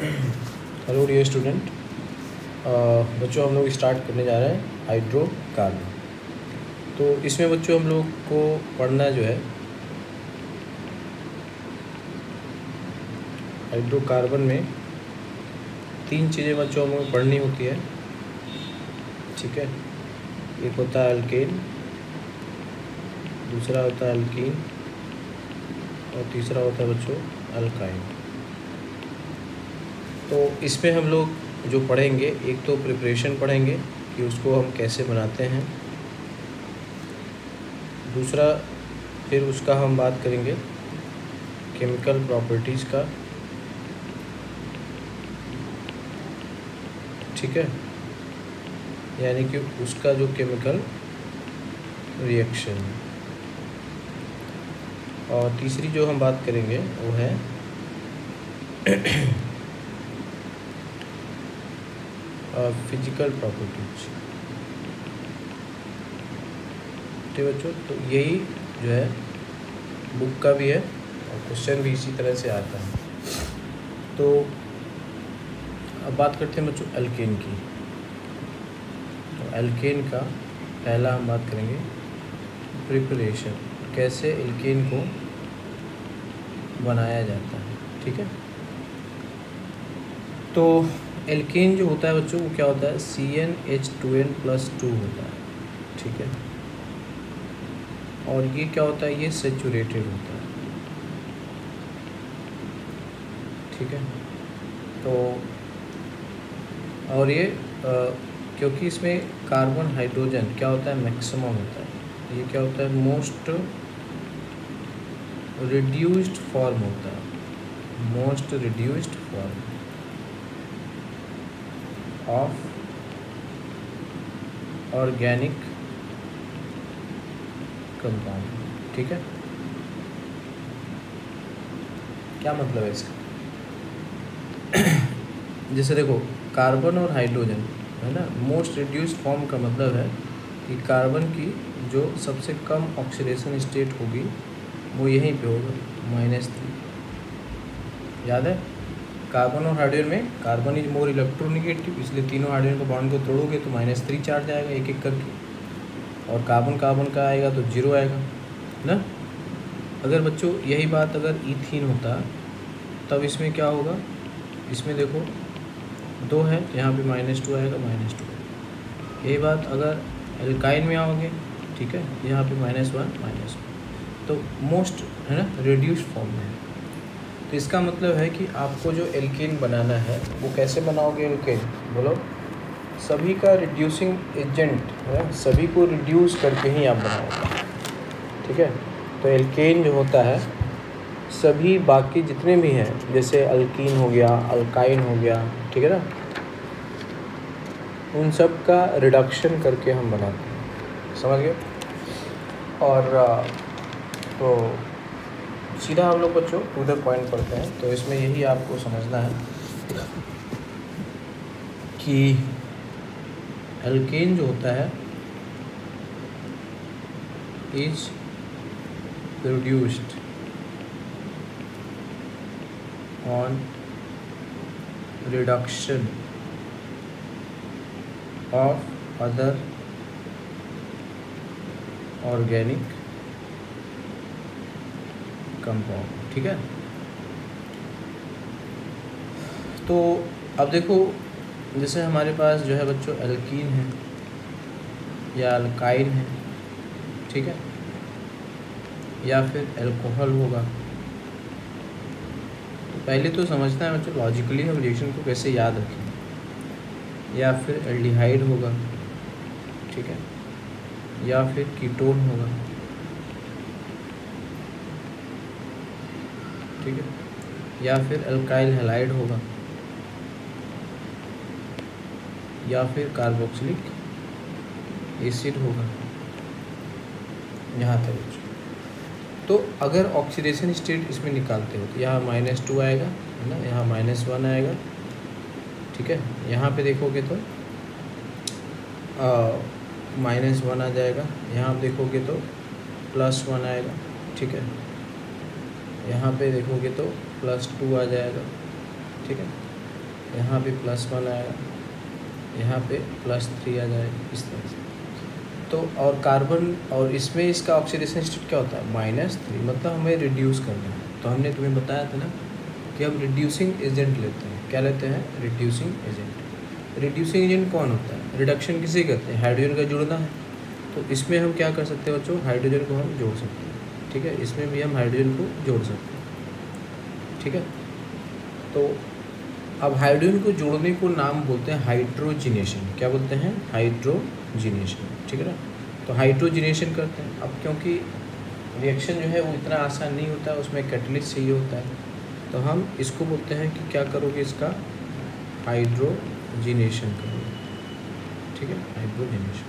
Hello dear student, बच्चों हम लोग स्टार्ट करने जा रहे हैं हाइड्रोकार्बन। तो इसमें बच्चों हम लोग को पढ़ना जो है हाइड्रोकार्बन में 3 चीज़ें बच्चों हम लोग को पढ़नी होती है। ठीक है, एक होता है अल्केन, दूसरा होता है अल्कीन और तीसरा होता है बच्चों अल्काइन। तो इसमें हम लोग जो पढ़ेंगे, एक तो प्रिपरेशन पढ़ेंगे कि उसको हम कैसे बनाते हैं, दूसरा फिर उसका हम बात करेंगे केमिकल प्रॉपर्टीज़ का। ठीक है, यानी कि उसका जो केमिकल रिएक्शन है। और तीसरी जो हम बात करेंगे वो है फिजिकल प्रॉपर्टीज। ठीक बच्चों, तो यही जो है बुक का भी है और क्वेश्चन भी इसी तरह से आता है। तो अब बात करते हैं बच्चों अल्केन की। तो अल्केन का पहला हम बात करेंगे प्रिपरेशन, कैसे अल्केन को बनाया जाता है। ठीक है, तो एल्केन जो होता है बच्चों वो क्या होता है, CnH2n+2 होता है। ठीक है, और ये क्या होता है, ये सेचुरेटेड होता है। ठीक है, तो और ये क्योंकि इसमें कार्बन हाइड्रोजन क्या होता है, मैक्सिमम होता है। ये क्या होता है, मोस्ट रिड्यूस्ड फॉर्म होता है, most reduced form of organic compound. ठीक है, क्या मतलब है इसका? जैसे देखो, कार्बन और हाइड्रोजन है ना, मोस्ट रिड्यूस्ड फॉर्म का मतलब है कि कार्बन की जो सबसे कम ऑक्सीडेशन स्टेट होगी वो यहीं पे होगा, -3। याद है, कार्बन और हाइड्रोजन में कार्बन इज मोर इलेक्ट्रोनेगेटिव, इसलिए तीनों हाइड्रोजन को बॉन्ड को तोड़ोगे तो -3 चार्ज आएगा एक एक करके, और कार्बन कार्बन का आएगा तो 0 आएगा ना। अगर बच्चों यही बात अगर ईथीन होता तब इसमें क्या होगा, इसमें देखो 2 है तो यहाँ पे -2 आएगा, -2। यही बात अगर एल्काइन में आओगे, ठीक है, यहाँ पे -1 -1, तो मोस्ट है ना रिड्यूस्ड फॉर्म में है। तो इसका मतलब है कि आपको जो एल्केन बनाना है वो कैसे बनाओगे एल्केन, बोलो, सभी का रिड्यूसिंग एजेंट है, सभी को रिड्यूस करके ही आप बनाओगे। ठीक है, तो एल्केन जो होता है सभी बाकी जितने भी हैं, जैसे अल्कीन हो गया, अल्काइन हो गया, ठीक है ना, उन सब का रिडक्शन करके हम बनाते हैं। समझ गए? और तो सीधा हम लोग बच्चों टू द पॉइंट पढ़ते हैं। तो इसमें यही आपको समझना है कि एल्केन जो होता है is produced on reduction of other organic compound. ठीक है, तो अब देखो, जैसे हमारे पास जो है बच्चों एल्कीन है या अल्काइन है, ठीक है, या फिर अल्कोहल होगा। तो पहले तो समझना है बच्चों लॉजिकली हम रिएक्शन को कैसे याद रखें। या फिर एल्डिहाइड होगा, ठीक है, या फिर कीटोन होगा, ठीक है, या फिर अल्काइल हैलाइड होगा, या फिर कार्बोक्सिलिक एसिड होगा। यहाँ तक। तो अगर ऑक्सीडेशन स्टेट इसमें निकालते हो तो यहाँ -2 आएगा, है ना, यहाँ -1 आएगा। ठीक है, यहाँ पे देखोगे तो -1 आ जाएगा, यहाँ देखोगे तो +1 आएगा। ठीक है, यहाँ पे देखोगे तो +2 आ जाएगा। ठीक है, यहाँ पे +1 आएगा, यहाँ पे +3 आ जाएगा इस तरह से। तो और कार्बन और इसमें इसका ऑक्सीडेशन स्टेट क्या होता है -3, मतलब हमें रिड्यूस करना है। तो हमने तुम्हें बताया था ना कि हम रिड्यूसिंग एजेंट लेते हैं। क्या लेते हैं? Reducing agent. रिड्यूसिंग एजेंट कौन होता है? रिडक्शन किसे कहते हैं? हाइड्रोजन का जुड़ना है। तो इसमें हम क्या कर सकते हैं बच्चों? हाइड्रोजन को हम जोड़ सकते हैं, ठीक है। इसमें भी हम हाइड्रोजन को जोड़ सकते हैं, ठीक है। तो अब हाइड्रोजन को जोड़ने को नाम बोलते हैं हाइड्रोजिनेशन। क्या बोलते हैं? हाइड्रोजिनेशन, ठीक है ना। तो हाइड्रोजिनेशन करते हैं। अब क्योंकि रिएक्शन जो है वो इतना आसान नहीं होता, उसमें कैटलिस्ट चाहिए होता है, तो हम इसको बोलते हैं कि क्या करोगे? इसका हाइड्रोजिनेशन करोगे, ठीक है, हाइड्रोजिनेशन।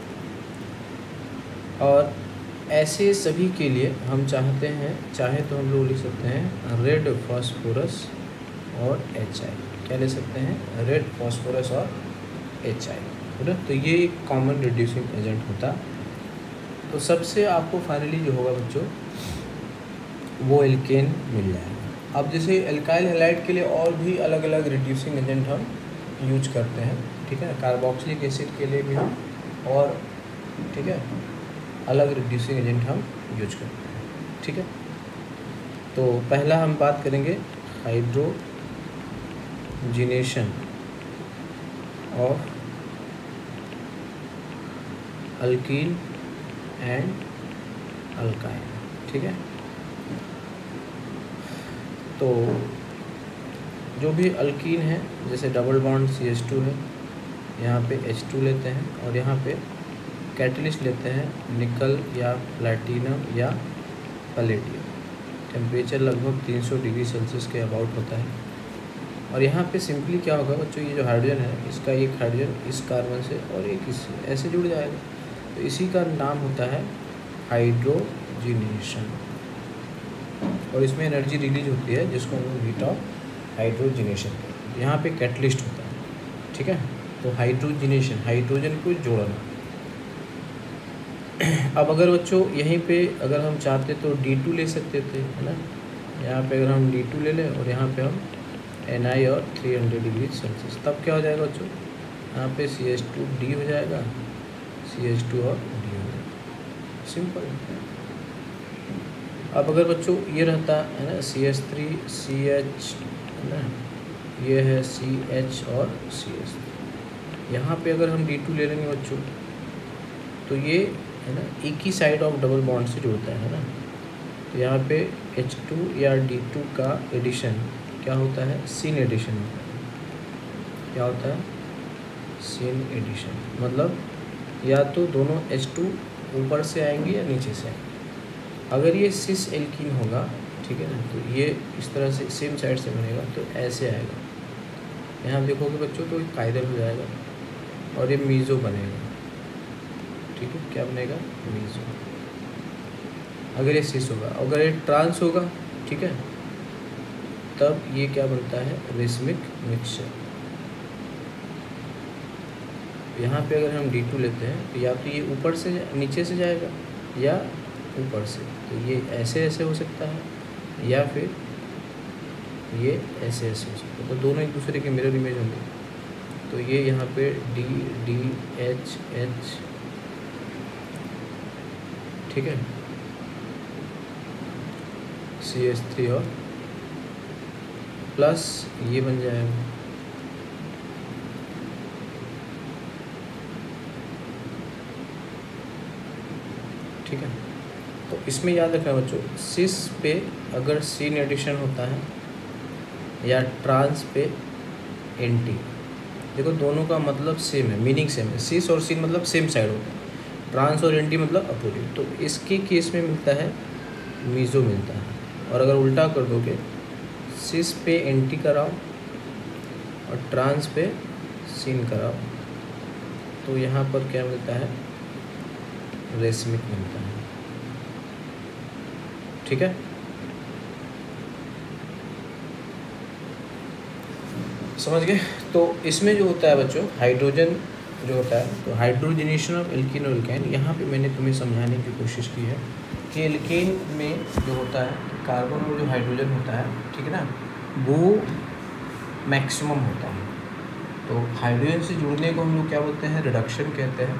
और ऐसे सभी के लिए हम चाहते हैं, चाहे तो हम लोग लिख सकते हैं रेड फास्फोरस और HI। क्या ले सकते हैं? रेड फास्फोरस और HI, है ना। तो ये एक कॉमन रिड्यूसिंग एजेंट होता। तो सबसे आपको फाइनली जो होगा बच्चों वो एल्केन मिल जाएगा। अब जैसे एल्काइल हैलाइड के लिए और भी अलग अलग रिड्यूसिंग एजेंट हम यूज करते हैं, ठीक है। कार्बोक्सिलिक एसिड के लिए भी हम और, ठीक है, अलग रिड्यूसिंग एजेंट हम यूज करते हैं, ठीक है। तो पहला हम बात करेंगे hydrogenation of alkyne and alkyne, ठीक है। तो जो भी अल्कीन है, जैसे डबल बॉन्ड CH2 है, यहाँ पे H2 लेते हैं और यहाँ पे कैटलिस्ट लेते हैं निकल या प्लैटिनम या पैलेडियम। टेम्परेचर लगभग 300 डिग्री सेल्सियस के अबाउट होता है। और यहाँ पे सिंपली क्या होगा बच्चों, ये जो हाइड्रोजन है इसका एक हाइड्रोजन इस कार्बन से और एक इससे ऐसे जुड़ जाएगा, तो इसी का नाम होता है हाइड्रोजिनेशन। और इसमें एनर्जी रिलीज होती है जिसको हम लोग हीट ऑफ हाइड्रोजिनेशन कहते हैं। यहाँ पे कैटलिस्ट होता है, ठीक है। तो हाइड्रोजिनेशन, हाइड्रोजन को जोड़ना। अब अगर बच्चों यहीं पे अगर हम चाहते तो D2 ले सकते थे, है ना। यहाँ पे अगर हम D2 ले लें और यहाँ पे हम Ni और 300 डिग्री सेल्सियस, तब क्या हो जाएगा बच्चों? यहाँ पे CH2D हो जाएगा, CH2 और D हो जाएगा, सिंपल। अब अगर बच्चों ये रहता है ना CH3CH, है ना, ये है CH और CH3। यहाँ पे अगर हम D2 ले लेंगे बच्चों तो ये, है ना, एक ही साइड ऑफ डबल बॉन्ड से जुड़ता है ना। तो यहाँ पे H2 या D2 का एडिशन क्या होता है? सिन एडिशन होता है। क्या होता है? Syn addition. मतलब या तो दोनों H2 ऊपर से आएंगे या नीचे से आएंगे। अगर ये सिस एल्कीन होगा, ठीक है ना, तो ये इस तरह से सेम साइड से बनेगा, तो ऐसे आएगा। यहाँ देखोगे बच्चों तो कायरल हो जाएगा और ये मीज़ो बनेगा, ठीक है। क्या बनेगा? मीज़ो। अगर ये सिस होगा, अगर ये ट्रांस होगा, ठीक है, तब ये क्या बनता है? Racemic mixture. यहाँ पे अगर हम D2 लेते हैं तो या तो ये ऊपर से नीचे से जाएगा या ऊपर से, तो ये ऐसे ऐसे हो सकता है या फिर ये ऐसे ऐसे हो सकता है। तो दोनों एक दूसरे के मिरर इमेज होंगे। तो ये यहाँ पे DDHH, ठीक है, CH3 और प्लस ये बन जाएगा, ठीक है। तो इसमें याद रखना बच्चों, सिस पे अगर सिन एडिशन होता है या ट्रांस पे एंटी, देखो दोनों का मतलब सेम है, मीनिंग सेम है। सिस और सिन मतलब सेम साइड होता है, ट्रांस और एंटी मतलब अपोजिट। तो इसके केस में मिलता है मीज़ो मिलता है। और अगर उल्टा कर दोगे, सिस पे एंटी कराओ और ट्रांस पे सिन कराओ, तो यहाँ पर क्या मिलता है? रेसमिक मिलता है, ठीक है। समझ गए? तो इसमें जो होता है बच्चों हाइड्रोजन जो होता है, तो हाइड्रोजनेशन ऑफ एल्कीन और एल्काइन, यहाँ पे मैंने तुम्हें समझाने की कोशिश की है कि एल्कीन में जो होता है कार्बन में जो हाइड्रोजन होता है, ठीक है ना, वो मैक्सिमम होता है, तो हाइड्रोजन से जुड़ने को हम लोग क्या बोलते हैं, रिडक्शन कहते हैं।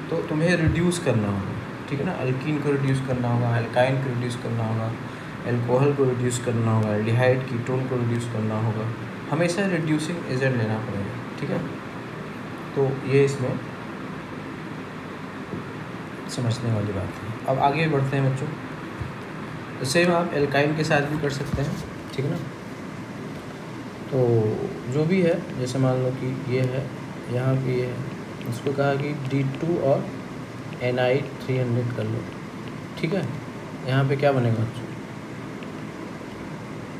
तो तुम्हें रिड्यूस करना होगा, ठीक है ना, अल्कीन को रिड्यूस करना होगा, अल्काइन को रिड्यूस करना होगा, एल्कोहल को रिड्यूस करना होगा, एल्डिहाइड कीटोन को रिड्यूस करना होगा, हमेशा रिड्यूसिंग एजेंट लेना पड़ेगा, ठीक है। तो ये इसमें समझने वाली बात है। अब आगे बढ़ते हैं बच्चों, तो सेम आप एल्काइन के साथ भी कर सकते हैं, ठीक है ना। तो जो भी है, जैसे मान लो कि ये है, यहाँ पे ये है, इसको कहा कि D2 और Ni300 कर लो, ठीक है। यहाँ पे क्या बनेगा बच्चों,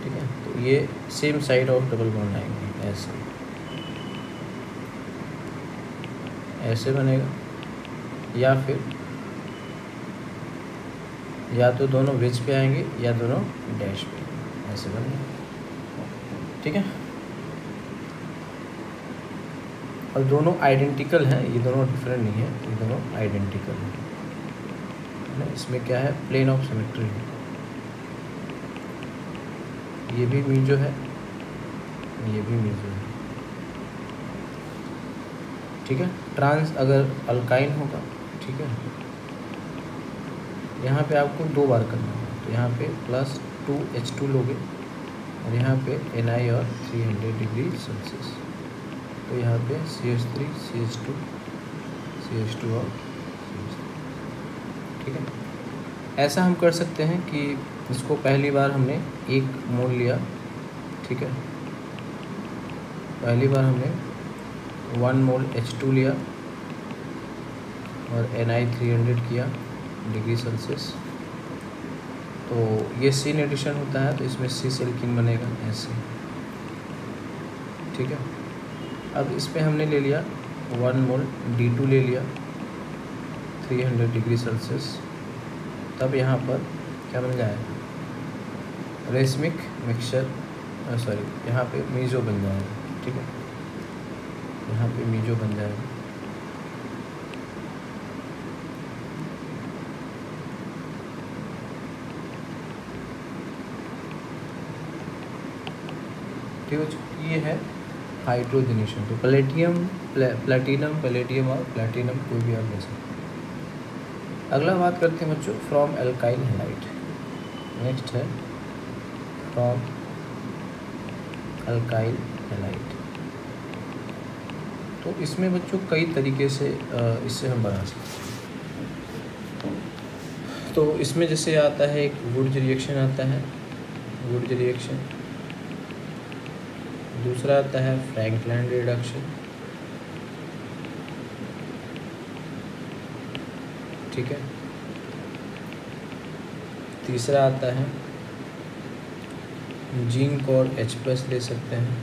ठीक है। तो ये same side of double bond आएंगे, ऐसे बनेगा, या फिर या तो दोनों वेज पे आएंगे या दोनों डैश पे, ऐसे बनेगा, ठीक है। और दोनों आइडेंटिकल हैं, ये दोनों डिफरेंट नहीं है, ये दोनों आइडेंटिकल हैं, है ना। इसमें क्या है, प्लेन ऑफ सिमेट्री है, ये भी मीजो है, ये भी मीजो है, ठीक है। ट्रांस अगर अल्काइन होगा, ठीक है, यहाँ पे आपको 2 बार करना है, तो यहाँ पे +2H2 लोगे और यहाँ पे Ni और 300 डिग्री सेल्सियस, तो यहाँ पे CH3 CH2 CH2 और CH3, ठीक है। ऐसा हम कर सकते हैं कि इसको पहली बार हमने 1 मोल लिया, ठीक है, पहली बार हमने 1 मोल H2 लिया और Ni 300 किया डिग्री सेल्सियस, तो ये सीन एडिशन होता है, तो इसमें सिस एल्कीन बनेगा ऐसे, ठीक है। अब इस पे हमने ले लिया 1 मोल D2 ले लिया 300 डिग्री सेल्सियस, तब यहाँ पर क्या बन जाएगा, रेसमिक मिक्सचर, सॉरी यहाँ पे मीजो बन जाएगा, ठीक है, यहाँ पे मीजो बन जाएगा। ठीक है, ये है हाइड्रोजनेशन। तो प्लेटिनम पैलेडियम और प्लेटिनम कोई भी आप ले सकते हैं। अगला बात करते हैं बच्चों फ्रॉम एल्काइल हैलाइड। नेक्स्ट है फ्रॉम अल्काइल हैलाइड। तो इसमें बच्चों कई तरीके से इससे हम बना सकते हैं। तो इसमें जैसे आता है एक वुड्स रिएक्शन आता है, वुड्स रिएक्शन, दूसरा आता है फ्रैंकलैंड रिडक्शन, ठीक है, तीसरा आता है जिंक और H+ ले सकते हैं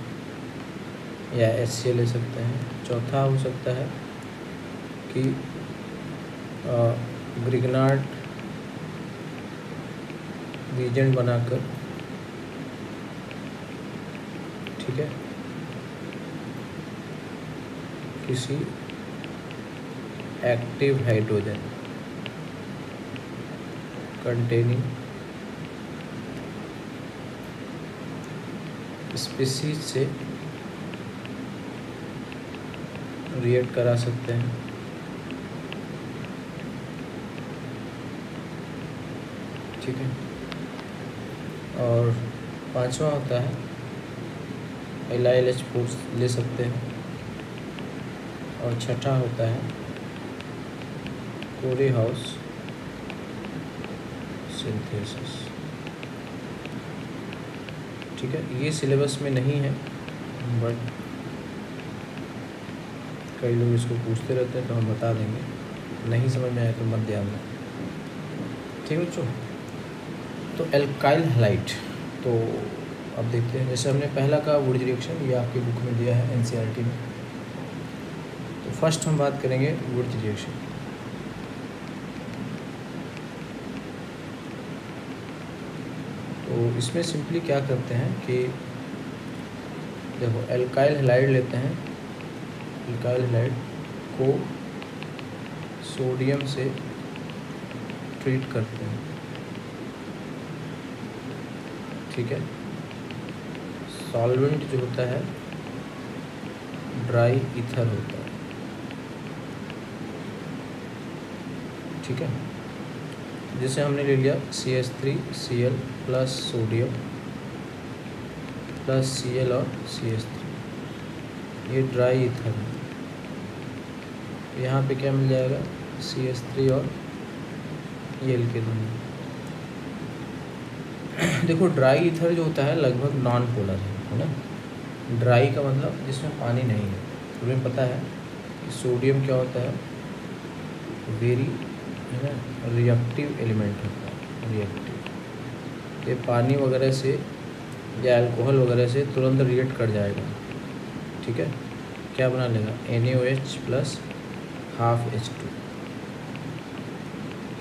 या HCl ले सकते हैं, चौथा हो सकता है कि ग्रिग्नार्ड रीजेंट बनाकर, ठीक है, किसी एक्टिव हाइड्रोजन कंटेनिंग स्पीसीज से रिएक्ट करा सकते हैं, ठीक है। और पांचवा होता है LiLH4 ले सकते हैं, और छठा होता है कोरेहाउस सिंथेसिस, ठीक है। ये सिलेबस में नहीं है, बट कई लोग इसको पूछते रहते हैं, तो हम बता देंगे, नहीं समझ में आए तो मत ध्यान दें, ठीक है बच्चों। तो एल्काइल हैलाइड, तो अब देखते हैं, जैसे हमने पहला कहा वुड्स रिएक्शन, ये आपकी बुक में दिया है NCERT में। तो फर्स्ट हम बात करेंगे वुड्स रिएक्शन। तो इसमें सिंपली क्या करते हैं कि देखो एल्काइल हैलाइड लेते हैं, एल्काइल हैलाइड को सोडियम से ट्रीट करते हैं, ठीक है। सॉल्वेंट जो होता है ड्राई ईथर होता है, ठीक है। जैसे हमने ले लिया CH3Cl plus sodium plus Cl और CH3, ये ड्राई ईथर है। यहाँ पे क्या मिल जाएगा, CH3 और Al के दोनों। देखो ड्राई ईथर जो होता है लगभग नॉन पोलर है ना। ड्राई का मतलब जिसमें पानी नहीं है। तुम्हें पता है कि सोडियम क्या होता है, वेरी है ना रिएक्टिव एलिमेंट होता है, रिएक्टिव। ये पानी वगैरह से या अल्कोहल वगैरह से तुरंत रिएक्ट कर जाएगा, ठीक है। क्या बना लेगा, NaOH प्लस हाफ H2।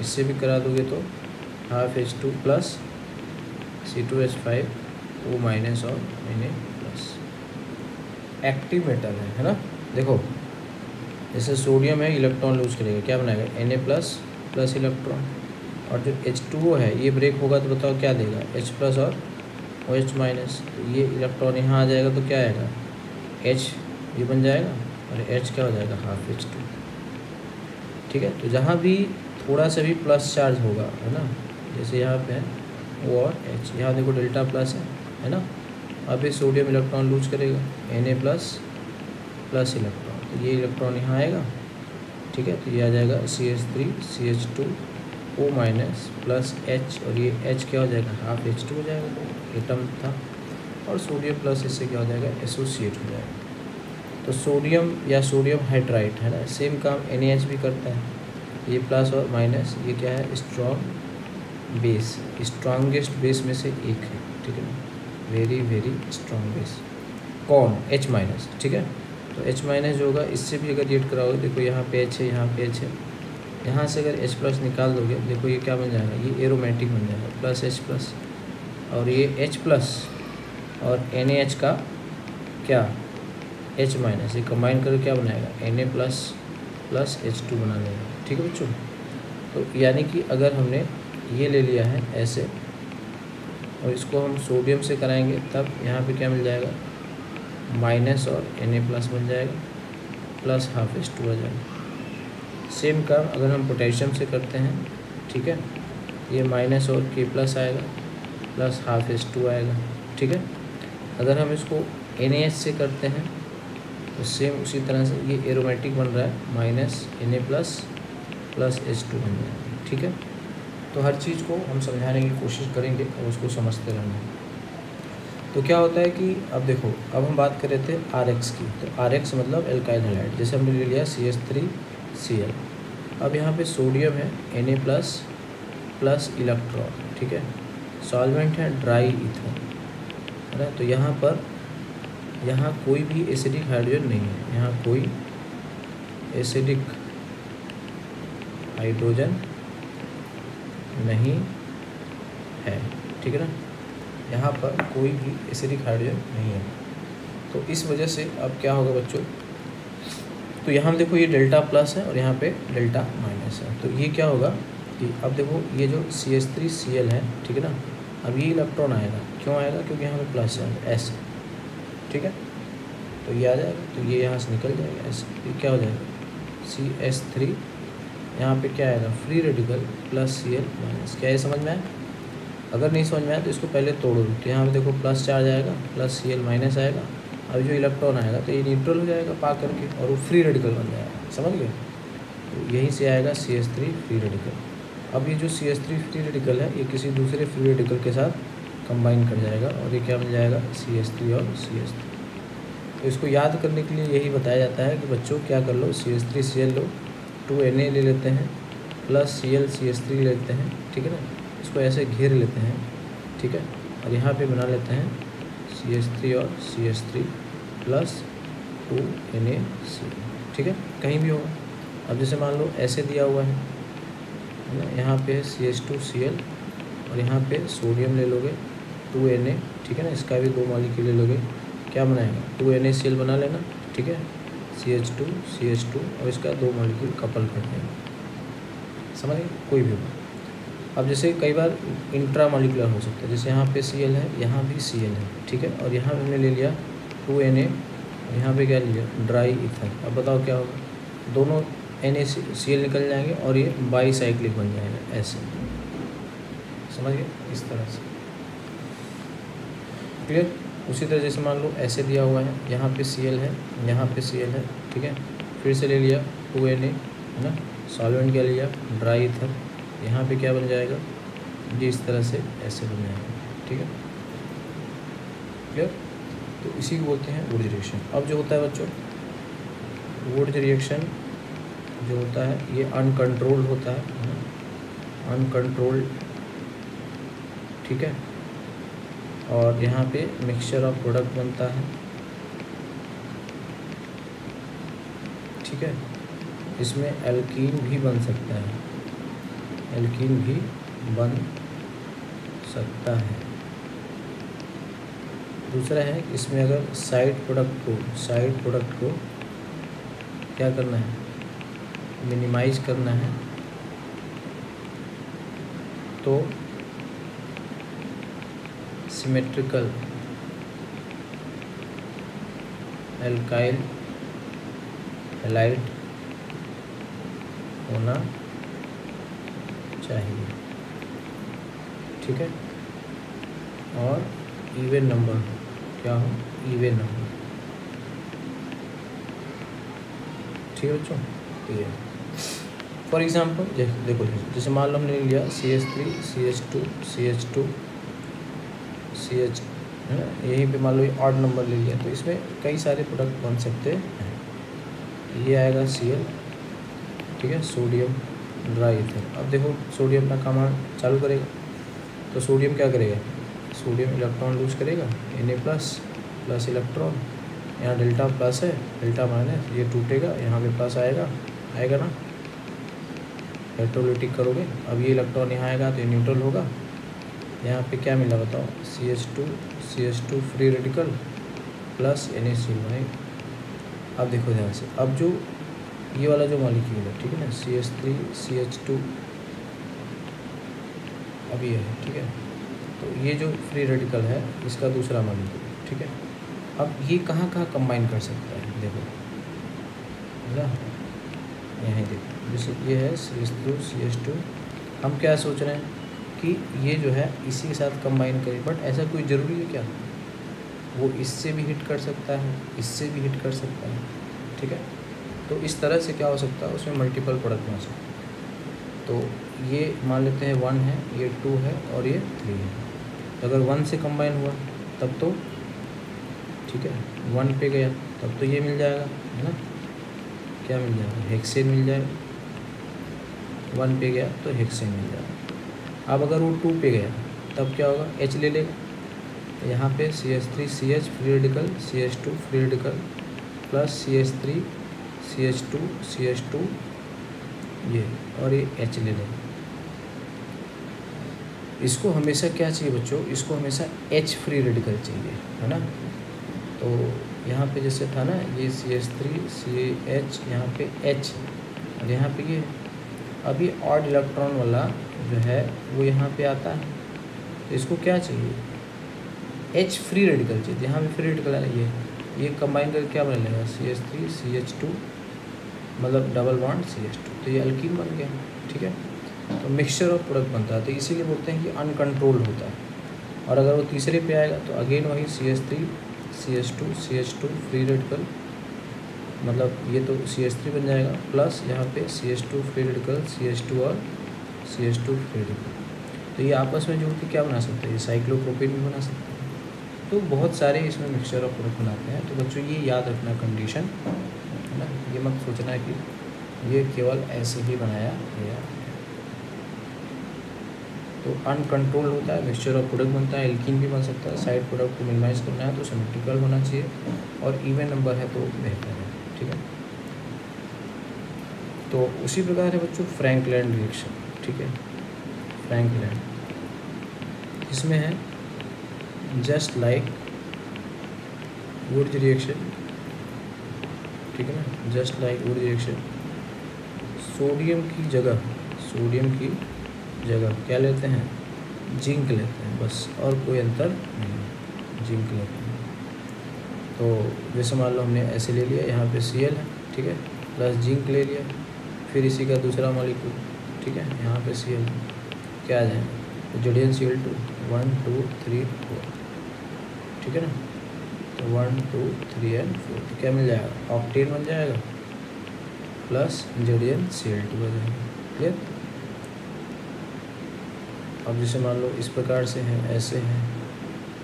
इससे भी करा दोगे तो half H2 plus C2H5O minus और Na प्लस। एक्टिव मेटल है ना। देखो जैसे सोडियम है, इलेक्ट्रॉन लूज करेगा, क्या बनाएगा, Na प्लस प्लस इलेक्ट्रॉन। और जो H2O है ये ब्रेक होगा तो बताओ क्या देगा, H प्लस और OH माइनस। तो ये इलेक्ट्रॉन यहाँ आ जाएगा तो क्या आएगा, H ये बन जाएगा और H क्या हो जाएगा, हाफ H2, ठीक है। तो जहाँ भी थोड़ा सा भी प्लस चार्ज होगा है ना, जैसे यहाँ पे है O और H, यहाँ देखो डेल्टा प्लस है ना। अब ये सोडियम इलेक्ट्रॉन लूज करेगा, Na प्लस प्लस इलेक्ट्रॉन, तो ये इलेक्ट्रॉन यहाँ आएगा, ठीक है। तो ये आ जाएगा CH3CH2O माइनस प्लस H, और ये H क्या हो जाएगा, हाफ H2 हो जाएगा, एटम था। और सोडियम प्लस इससे क्या हो जाएगा, एसोसिएट हो जाएगा। तो सोडियम या सोडियम हाइड्राइड है ना, सेम काम NaH भी करता है। ये प्लस और माइनस, ये क्या है, स्ट्रॉन्ग बेस, स्ट्रॉन्गेस्ट बेस में से एक है, ठीक है ना, वेरी वेरी स्ट्रॉन्ग बेस। कौन, H माइनस, ठीक है। तो H माइनस जो होगा इससे भी अगर रिएक्ट कराओगे, देखो यहाँ पे H है, यहाँ पे H है, यहाँ से अगर H प्लस निकाल दोगे, देखो ये क्या बन जाएगा, ये एरोमेटिक बन जाएगा, प्लस H प्लस। और ये H प्लस और NaH का क्या, H माइनस, ये कंबाइन करके क्या बनाएगा, Na प्लस प्लस H2 बना लेगा, ठीक है बच्चों। तो यानी कि अगर हमने ये ले लिया है ऐसे और इसको हम सोडियम से कराएंगे, तब यहाँ पे क्या मिल जाएगा, माइनस और Na प्लस बन जाएगा, प्लस हाफ H2 आ जाएगा। सेम काम अगर हम पोटेशियम से करते हैं, ठीक है, ये माइनस और K प्लस आएगा, प्लस हाफ H2 आएगा, ठीक है। अगर हम इसको NaH से करते हैं तो सेम उसी तरह से ये एरोमेटिक बन रहा है, minus Na plus plus H2 बन जाएगा, ठीक है। तो हर चीज़ को हम समझाने की कोशिश करेंगे और उसको समझते रहना। तो क्या होता है कि अब देखो, अब हम बात कर रहे थे RX की, तो RX मतलब एल्काइल हैलाइड, जैसे हमने ले लिया CH3Cl। अब यहाँ पे सोडियम है, Na प्लस प्लस इलेक्ट्रॉन, ठीक है। सॉल्वेंट है ड्राई ईथर, है ना। तो यहाँ पर यहाँ कोई भी एसिडिक हाइड्रोजन नहीं है, यहाँ कोई एसिडिक हाइड्रोजन नहीं है, ठीक है ना। यहाँ पर कोई भी एसिडिक हाइड्रोजन नहीं है। तो इस वजह से अब क्या होगा बच्चों, तो यहाँ देखो ये डेल्टा प्लस है और यहाँ पे डेल्टा माइनस है। तो ये क्या होगा कि अब देखो ये जो CH3Cl है, ठीक है ना, अब ये इलेक्ट्रॉन आएगा, क्यों आएगा, क्योंकि यहाँ पे प्लस है, ऐसे, ठीक है। तो ये आ जाएगा, तो ये यहाँ से निकल जाएगा ऐसे, ये क्या हो जाएगा CH3, यहाँ पे क्या आएगा, free radical plus Cl minus. क्या ये समझ में आया? अगर नहीं समझ में आया तो इसको पहले तोड़ो। तो यहाँ पे देखो प्लस चार्ज आएगा, प्लस Cl माइनस आएगा, अब जो इलेक्ट्रॉन आएगा तो ये न्यूट्रल हो जाएगा पा करके और वो फ्री रेडिकल बन जाएगा, समझ गए। तो यहीं से आएगा CH3 फ्री रेडिकल। अब ये जो CH3 फ्री रेडिकल है ये किसी दूसरे फ्री रेडिकल के साथ कंबाइन कर जाएगा और ये क्या बन जाएगा, CH3 और CH3। तो इसको याद करने के लिए यही बताया जाता है कि बच्चों क्या कर लो, CH3Cl लो, 2Na ले लेते हैं, प्लस Cl CH3 लेते हैं, ठीक है ना, इसको ऐसे घेर लेते हैं, ठीक है। और यहाँ पे बना लेते हैं CH3 और CH3 प्लस 2NaCl, ठीक है, कहीं भी होगा। अब जैसे मान लो ऐसे दिया हुआ है ना, यहाँ पे CH2Cl और यहाँ पे सोडियम ले लोगे 2Na, ठीक है ना, इसका भी 2 मॉलिक्यूल ले लोगे, क्या बनाएगा 2NaCl बना लेना, ठीक है, CH2 CH2 और इसका 2 मॉलिक्यूल कपल कर देंगे, समझ गए, कोई भी होगा। अब जैसे कई बार इंट्रा मॉलिकुलर हो सकता है, जैसे यहाँ पे Cl है, यहाँ भी Cl है, ठीक है, और यहाँ हमने ले लिया 2Na यहाँ पे क्या लिया, ड्राई ईथर। अब बताओ क्या होगा, दोनों NaCl निकल जाएंगे और ये बाईसाइक्लिक बन जाएगा ऐसे, समझ गए, इस तरह से। क्लियर। उसी तरह जैसे मान लो ऐसे दिया हुआ है, यहाँ पे Cl है, यहाँ पे Cl है, ठीक है। फिर से ले लिया 2Na, है ना, सॉल्वेंट क्या लिया, ड्राई ईथर। यहाँ पे क्या बन जाएगा, ये इस तरह से ऐसे बन जाएगा, ठीक है। क्लियर। तो इसी को बोलते हैं वुडज रिएक्शन। अब जो होता है बच्चों, वुडज रिएक्शन जो होता है ये अनकंट्रोल्ड होता है, अनकंट्रोल्ड, ठीक है। और यहाँ पे मिक्सचर ऑफ प्रोडक्ट बनता है, ठीक है। इसमें एल्कीन भी बन सकता है, एल्कीन भी बन सकता है। दूसरा है इसमें अगर साइड प्रोडक्ट को क्या करना है, मिनिमाइज करना है, तो सिमेट्रिकल एल्काइल हैलाइड होना चाहिए, ठीक है। और इवन नंबर, क्या हो, इवन नंबर, ठीक है बच्चों। तो ये फॉर एग्जांपल देखो, जैसे मान लो हमने लिया CH3 CH2 CH2 CH, है ना, यहीं पे मान लो ये ऑड नंबर ले लिया, तो इसमें कई सारे प्रोडक्ट बन सकते हैं। ये आएगा Cl, ठीक है, सोडियम ड्राई ईथर। अब देखो सोडियम अपना काम चालू करेगा, तो सोडियम क्या करेगा, सोडियम इलेक्ट्रॉन लूज करेगा, Na प्लस इलेक्ट्रॉन, यहाँ डेल्टा प्लस है, डेल्टा माइनस, ये टूटेगा, यहाँ पे प्लस आएगा ना, इलेक्ट्रोलिटिक करोगे। अब ये इलेक्ट्रॉन यहाँ आएगा तो ये न्यूट्रल होगा। यहाँ पे क्या मिला बताओ, CH2 free radical plus NaCl बनेगा। अब देखो ध्यान से, अब जो ये वाला जो मॉलिक्यूल है, ठीक है ना, CH3 CH2, अब ये है, ठीक है। तो ये जो फ्री रेडिकल है इसका दूसरा मॉलिक्यूल, ठीक है। अब ये कहाँ कंबाइन कर सकता है, देखो ना, यहाँ देखो, जैसे ये है CH2 हम क्या सोच रहे हैं कि ये जो है इसी के साथ कंबाइन करें, बट ऐसा कोई ज़रूरी है क्या, वो इससे भी हिट कर सकता है, इससे भी हिट कर सकता है, ठीक है। तो इस तरह से क्या हो सकता है, उसमें मल्टीपल प्रोडक्ट बन सकते हैं। तो ये मान लेते हैं 1 है, ये 2 है और ये 3 है। अगर 1 से कंबाइन हुआ तब तो ठीक है, 1 पे गया तब तो ये मिल जाएगा, है ना, क्या मिल जाएगा, हेक्सेन मिल जाएगा। 1 पे गया तो हेक्सेन मिल जाएगा। अब अगर वो 2 पे गया तब क्या होगा, H ले लेगा, तो यहाँ पे CH3 CH free radical, CH2 free radical plus CH3 CH2 ये, और ये H ले लेगा। इसको हमेशा क्या चाहिए बच्चों, इसको हमेशा H फ्री रेडिकल चाहिए, है ना। तो यहाँ पे जैसे था ना, ये CH3 CH, यहाँ पे H और यहाँ पे ये, अभी ऑड इलेक्ट्रॉन वाला जो है वो यहाँ पे आता है, तो इसको क्या चाहिए, H फ्री रेडिकल चाहिए। यहाँ पे फ्री रेडिकल है, ये कंबाइन करके क्या बन लेगा, CH3 CH2 मतलब डबल बॉन्ड CH2, तो ये अल्कीन बन गया, ठीक है। तो मिक्सचर ऑफ प्रोडक्ट बनता है, तो इसीलिए बोलते हैं कि अनकंट्रोल्ड होता है। और अगर वो तीसरे पे आएगा तो अगेन वही CH3 CH2 फ्री रेडिकल, मतलब ये तो CH3 बन जाएगा प्लस यहाँ पे CH2 फ्री रेडिकल, CH2 और CH2 फ्री रेडिकल, तो ये आपस में जुड़ के क्या बना सकते हैं, ये साइक्लोप्रोपेन भी बना सकते हैं। तो बहुत सारे इसमें मिक्सचर ऑफ प्रोडक्ट बनाते हैं। तो बच्चों ये याद रखना कंडीशन, है ना, ये मत सोचना है कि ये केवल ऐसे ही बनाया गया। तो अनकंट्रोल होता है, मिक्सचर ऑफ प्रोडक्ट बनता है, एल्कीन भी बन सकता है। साइड प्रोडक्ट को मिनिमाइज करना है तो सिमेट्रिकल होना चाहिए, और इवन नंबर है तो बेहतर है, ठीक है। तो उसी प्रकार है बच्चों फ्रैंकलैंड रिएक्शन, ठीक है। फ्रैंकलैंड इसमें है जस्ट लाइक वुडज रिएक्शन, ठीक है ना, जस्ट लाइक वुडज रिएक्शन। सोडियम की जगह क्या लेते हैं, जिंक लेते हैं, बस, और कोई अंतर नहीं, जिंक लेते हैं। तो जैसे मान लो हमने ऐसे ले लिया, यहाँ पे Cl है, ठीक है, प्लस जिंक ले लिया, फिर इसी का दूसरा मॉलिक्यूल, ठीक है, यहाँ पे Cl क्या आ जाए, तो ZnCl2 1 2 3 4, ठीक है ना, तो 1 2 3 and 4, तो क्या मिल जाएगा, ऑक्टेन बन जाएगा प्लस ZnCl2 बन जाएगा। क्लियर। अब जैसे मान लो इस प्रकार से है, ऐसे है,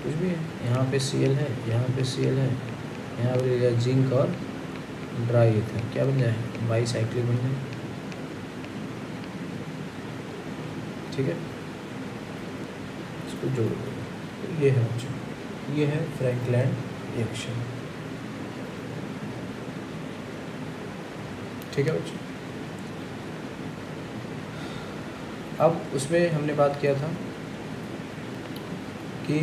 कुछ भी है, यहाँ पे Cl है, यहाँ पे Cl है, यहाँ पे लिया जिंक और ड्राई ईथर, क्या बन जाए, बाईसाइक्लिक बन जाए, ठीक है। इसको जोड़ दो, तो ये है बच्चों, ये है फ्रैंकलैंड रिएक्शन, ठीक है बच्चों। अब उसमें हमने बात किया था कि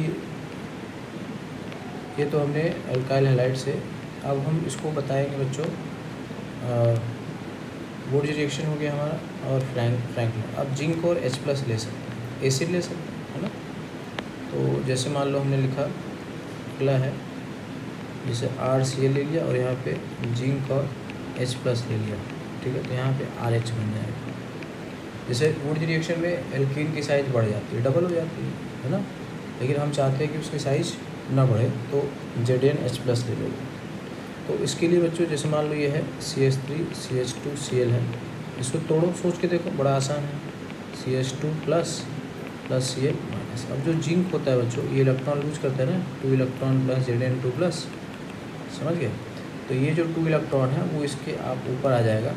ये तो हमने अल्काइल हैलाइड से, अब हम इसको बताएंगे बच्चों, वुड्स रिएक्शन हो गया हमारा, और फ्रैंकलैंड। अब जिंक और H+ ले सकते हैं, एसिड ले सकते हैं, है ना। तो जैसे मान लो हमने लिखा, अगला है जैसे RCl ले लिया और यहाँ पे जिंक और H+ ले लिया, ठीक है, तो यहाँ पे RH बन जाएगा। जैसे वुड्स रिएक्शन में एल्कीन की साइज़ बढ़ जाती है, डबल हो जाती है ना, लेकिन हम चाहते हैं कि उसकी साइज़ ना बढ़े, तो ZnH+ ले लेंगे। तो इसके लिए बच्चों जैसे मान लो ये है CH3 CH2 Cl है, इसको तोड़ो, सोच के देखो, बड़ा आसान है, CH2 प्लस Cl माइनस। अब जो जिंक होता है बच्चों, ये इलेक्ट्रॉन लूज करता है ना, 2 इलेक्ट्रॉन प्लस Zn2 प्लस, समझ गए। तो ये जो 2 इलेक्ट्रॉन है वो इसके आप ऊपर आ जाएगा,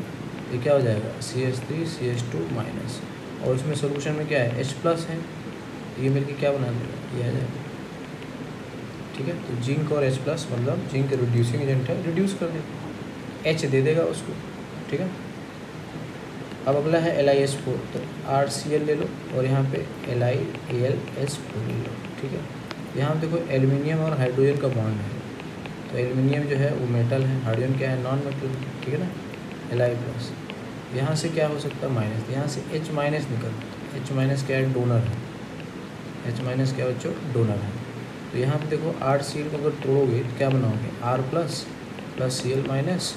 ये क्या हो जाएगा, CH3 CH2 माइनस, और इसमें सोल्यूशन में क्या है, H+ है, ये मिलके क्या बना देगा, ये आ जाएगा, ठीक है। तो जिंक और H+ मतलब जिंक रिड्यूसिंग एजेंट है, रिड्यूस कर देगा, H दे देगा उसको, ठीक है। अब अगला है LiH4, तो RCl ले लो और यहाँ पे LiAlH4 ले लो, ठीक है। यहाँ देखो एल्युमिनियम और हाइड्रोजन का बॉन्ड है, तो एल्युमिनियम जो है वो मेटल है, हाइड्रोजन क्या है, नॉन मेटल, ठीक है ना, Li+, यहाँ से क्या हो सकता है, माइनस, यहाँ से H- निकल, H- क्या है, डोनर है, H- क्या बच्चों, डोनर है। तो यहाँ पे देखो RCl को अगर तोड़ोगे तो क्या बनाओगे, R+ Cl-,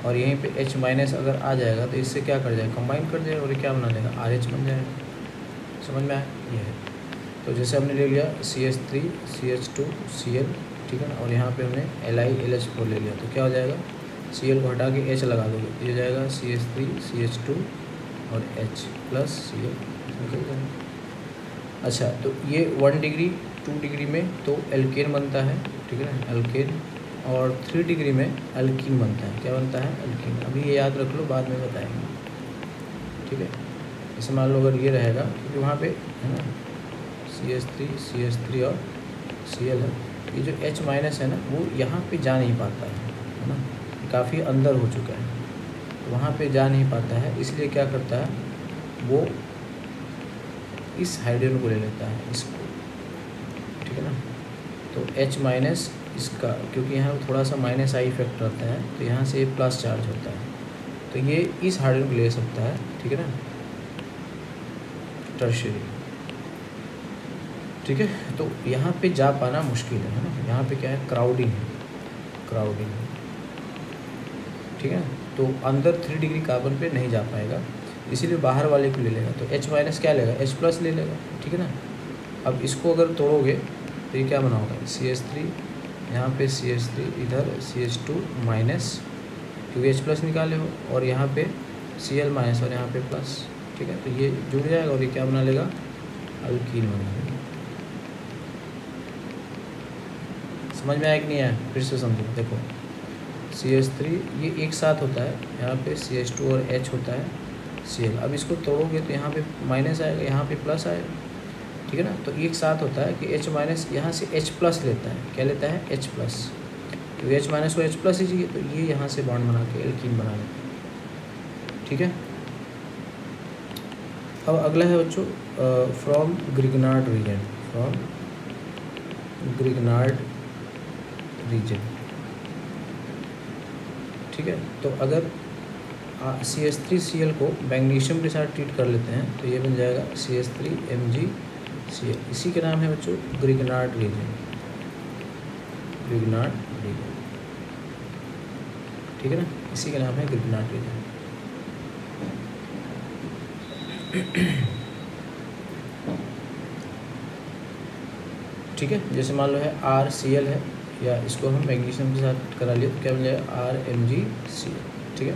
और यहीं पे H- अगर आ जाएगा तो इससे क्या कर जाएगा, कंबाइन कर जाएगा, और ये क्या बना देगा, RH बन जाएगा। समझ में आया, ये है। तो जैसे हमने ले लिया CH3 CH2 Cl, ठीक है ना, और यहाँ पे हमने LiAlH4 ले लिया, तो क्या हो जाएगा, Cl को हटा के H लगा दोगे, ये हो जाएगा CH3 CH2 और H+ Cl निकल जाएगा। अच्छा, तो ये 1 डिग्री 2 डिग्री में तो एल्केन बनता है, ठीक है ना, एल्केन, और 3 डिग्री में एल्कीन बनता है, क्या बनता है, एल्कीन। अभी ये याद रख लो, बाद में बताएंगे, ठीक है। जैसे मान लो अगर ये रहेगा, क्योंकि वहाँ पे है ना CH3 और Cl है, ये जो H- है ना वो यहाँ पे जा नहीं पाता है ना, काफ़ी अंदर हो चुका है, तो वहाँ पे जा नहीं पाता है, इसलिए क्या करता है वो इस हाइड्रोजन को ले लेता है, इसको, ठीक है ना। तो H- इसका, क्योंकि यहाँ थोड़ा सा -I इफेक्ट रहता है, तो यहाँ से प्लस चार्ज होता है, तो ये इस हाइड्रोजन को ले सकता है, ठीक है ना, टर्शियरी, ठीक है। तो यहाँ पे जा पाना मुश्किल है ना, यहाँ पे क्या है, क्राउडिंग, ठीक है। तो अंदर 3 डिग्री कार्बन पे नहीं जा पाएगा, इसीलिए बाहर वाले को ले लेगा, तो H- क्या लेगा, H+ ले लेगा, ठीक है ना। अब इसको अगर तोड़ोगे तो ये क्या बना होगा, CH3, यहाँ पे CH3, इधर CH2 माइनस, क्योंकि H+ निकाले हो, और यहाँ पे Cl माइनस, और यहाँ पे प्लस, ठीक है। तो ये जुड़ जाएगा और ये क्या बना लेगा, अल्कीन बना लेगा। समझ में आया कि नहीं आया, फिर से समझो, देखो CH3 ये एक साथ होता है, यहाँ पे CH2 और H होता है Cl। अब इसको तोड़ोगे तो यहाँ पे माइनस आएगा, यहाँ पे प्लस आएगा, ठीक है ना। तो एक साथ होता है कि H- यहाँ से H+ लेता है, क्या लेता है, H+, क्योंकि H- को H+ ही चाहिए, तो ये यहाँ से बॉन्ड बना के एल्कीन बना लेता है, ठीक है। अब अगला है बच्चों फ्रॉम ग्रिग्नार्ड रीजन, ठीक है। तो अगर CH3Cl को मैग्नीशियम के साथ ट्रीट कर लेते हैं तो ये बन जाएगा CH3MgCl, इसी के नाम है बच्चों ग्रिग्नार्ड रीजन, ठीक है ना, इसी का नाम है ग्रिग्नार्ड रीजन। ठीक है, जैसे मान लो है RCl है, या इसको हम मैग्नीशियम के साथ करा लिए तो क्या बन जाएगा RMgCl। ठीक है,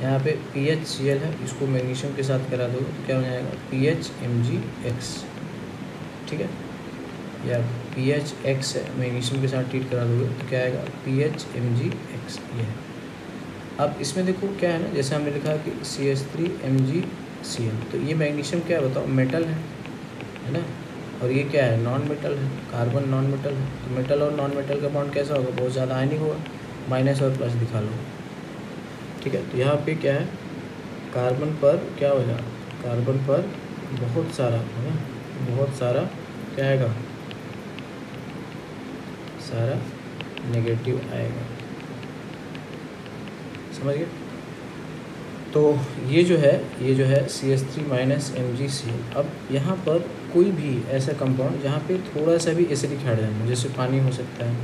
यहाँ पे PHCl है, इसको मैग्नीशियम के साथ करा दो तो क्या बन जाएगा PHMgX। ठीक है, या PHX है, मैग्नीशियम के साथ ट्रीट करा दोगे तो क्या आएगा PHMgX। ये है। अब इसमें देखो क्या है ना, जैसे हमने लिखा कि CH3MgCl, तो ये मैग्नीशियम क्या है बताओ, मेटल है ना, और ये क्या है नॉन मेटल है, कार्बन नॉन मेटल है। तो मेटल और नॉन मेटल का बॉन्ड कैसा होगा, बहुत ज़्यादा आयनिक होगा, माइनस और प्लस दिखा लो। ठीक है, तो यहाँ पे क्या है, कार्बन पर क्या होगा, कार्बन पर बहुत सारा है ना, बहुत सारा क्या आएगा, सारा नेगेटिव आएगा, समझ गए। तो ये जो है CH3 माइनस MgCl। अब यहाँ पर कोई भी ऐसा कंपाउंड जहाँ पे थोड़ा सा भी एसिडिक हाइड्रोजन हो, जैसे पानी हो सकता है,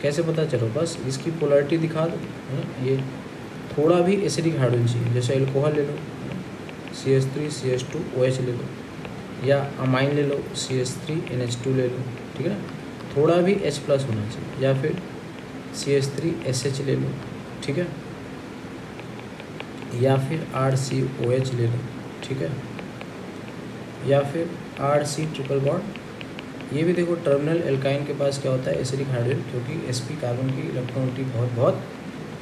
कैसे पता चलो, बस इसकी पोलैरिटी दिखा दो, है ना। ये थोड़ा भी एसिडिक हाइड्रोजन चाहिए, जैसे अल्कोहल ले लो, CH3 CH2 OH ले लो, या अमाइन ले लो CH3 NH2 ले लो। ठीक है ना, थोड़ा भी H+ होना चाहिए, या फिर CH3 SH ले लो। ठीक है, या फिर RCOH ले लो। ठीक है, या फिर RC ट्रिपल बॉन्ड। ये भी देखो टर्मिनल एल्काइन के पास क्या होता है एसिडिक हाइड्रोजन, क्योंकि sp कार्बन की इलेक्ट्रॉनिटी बहुत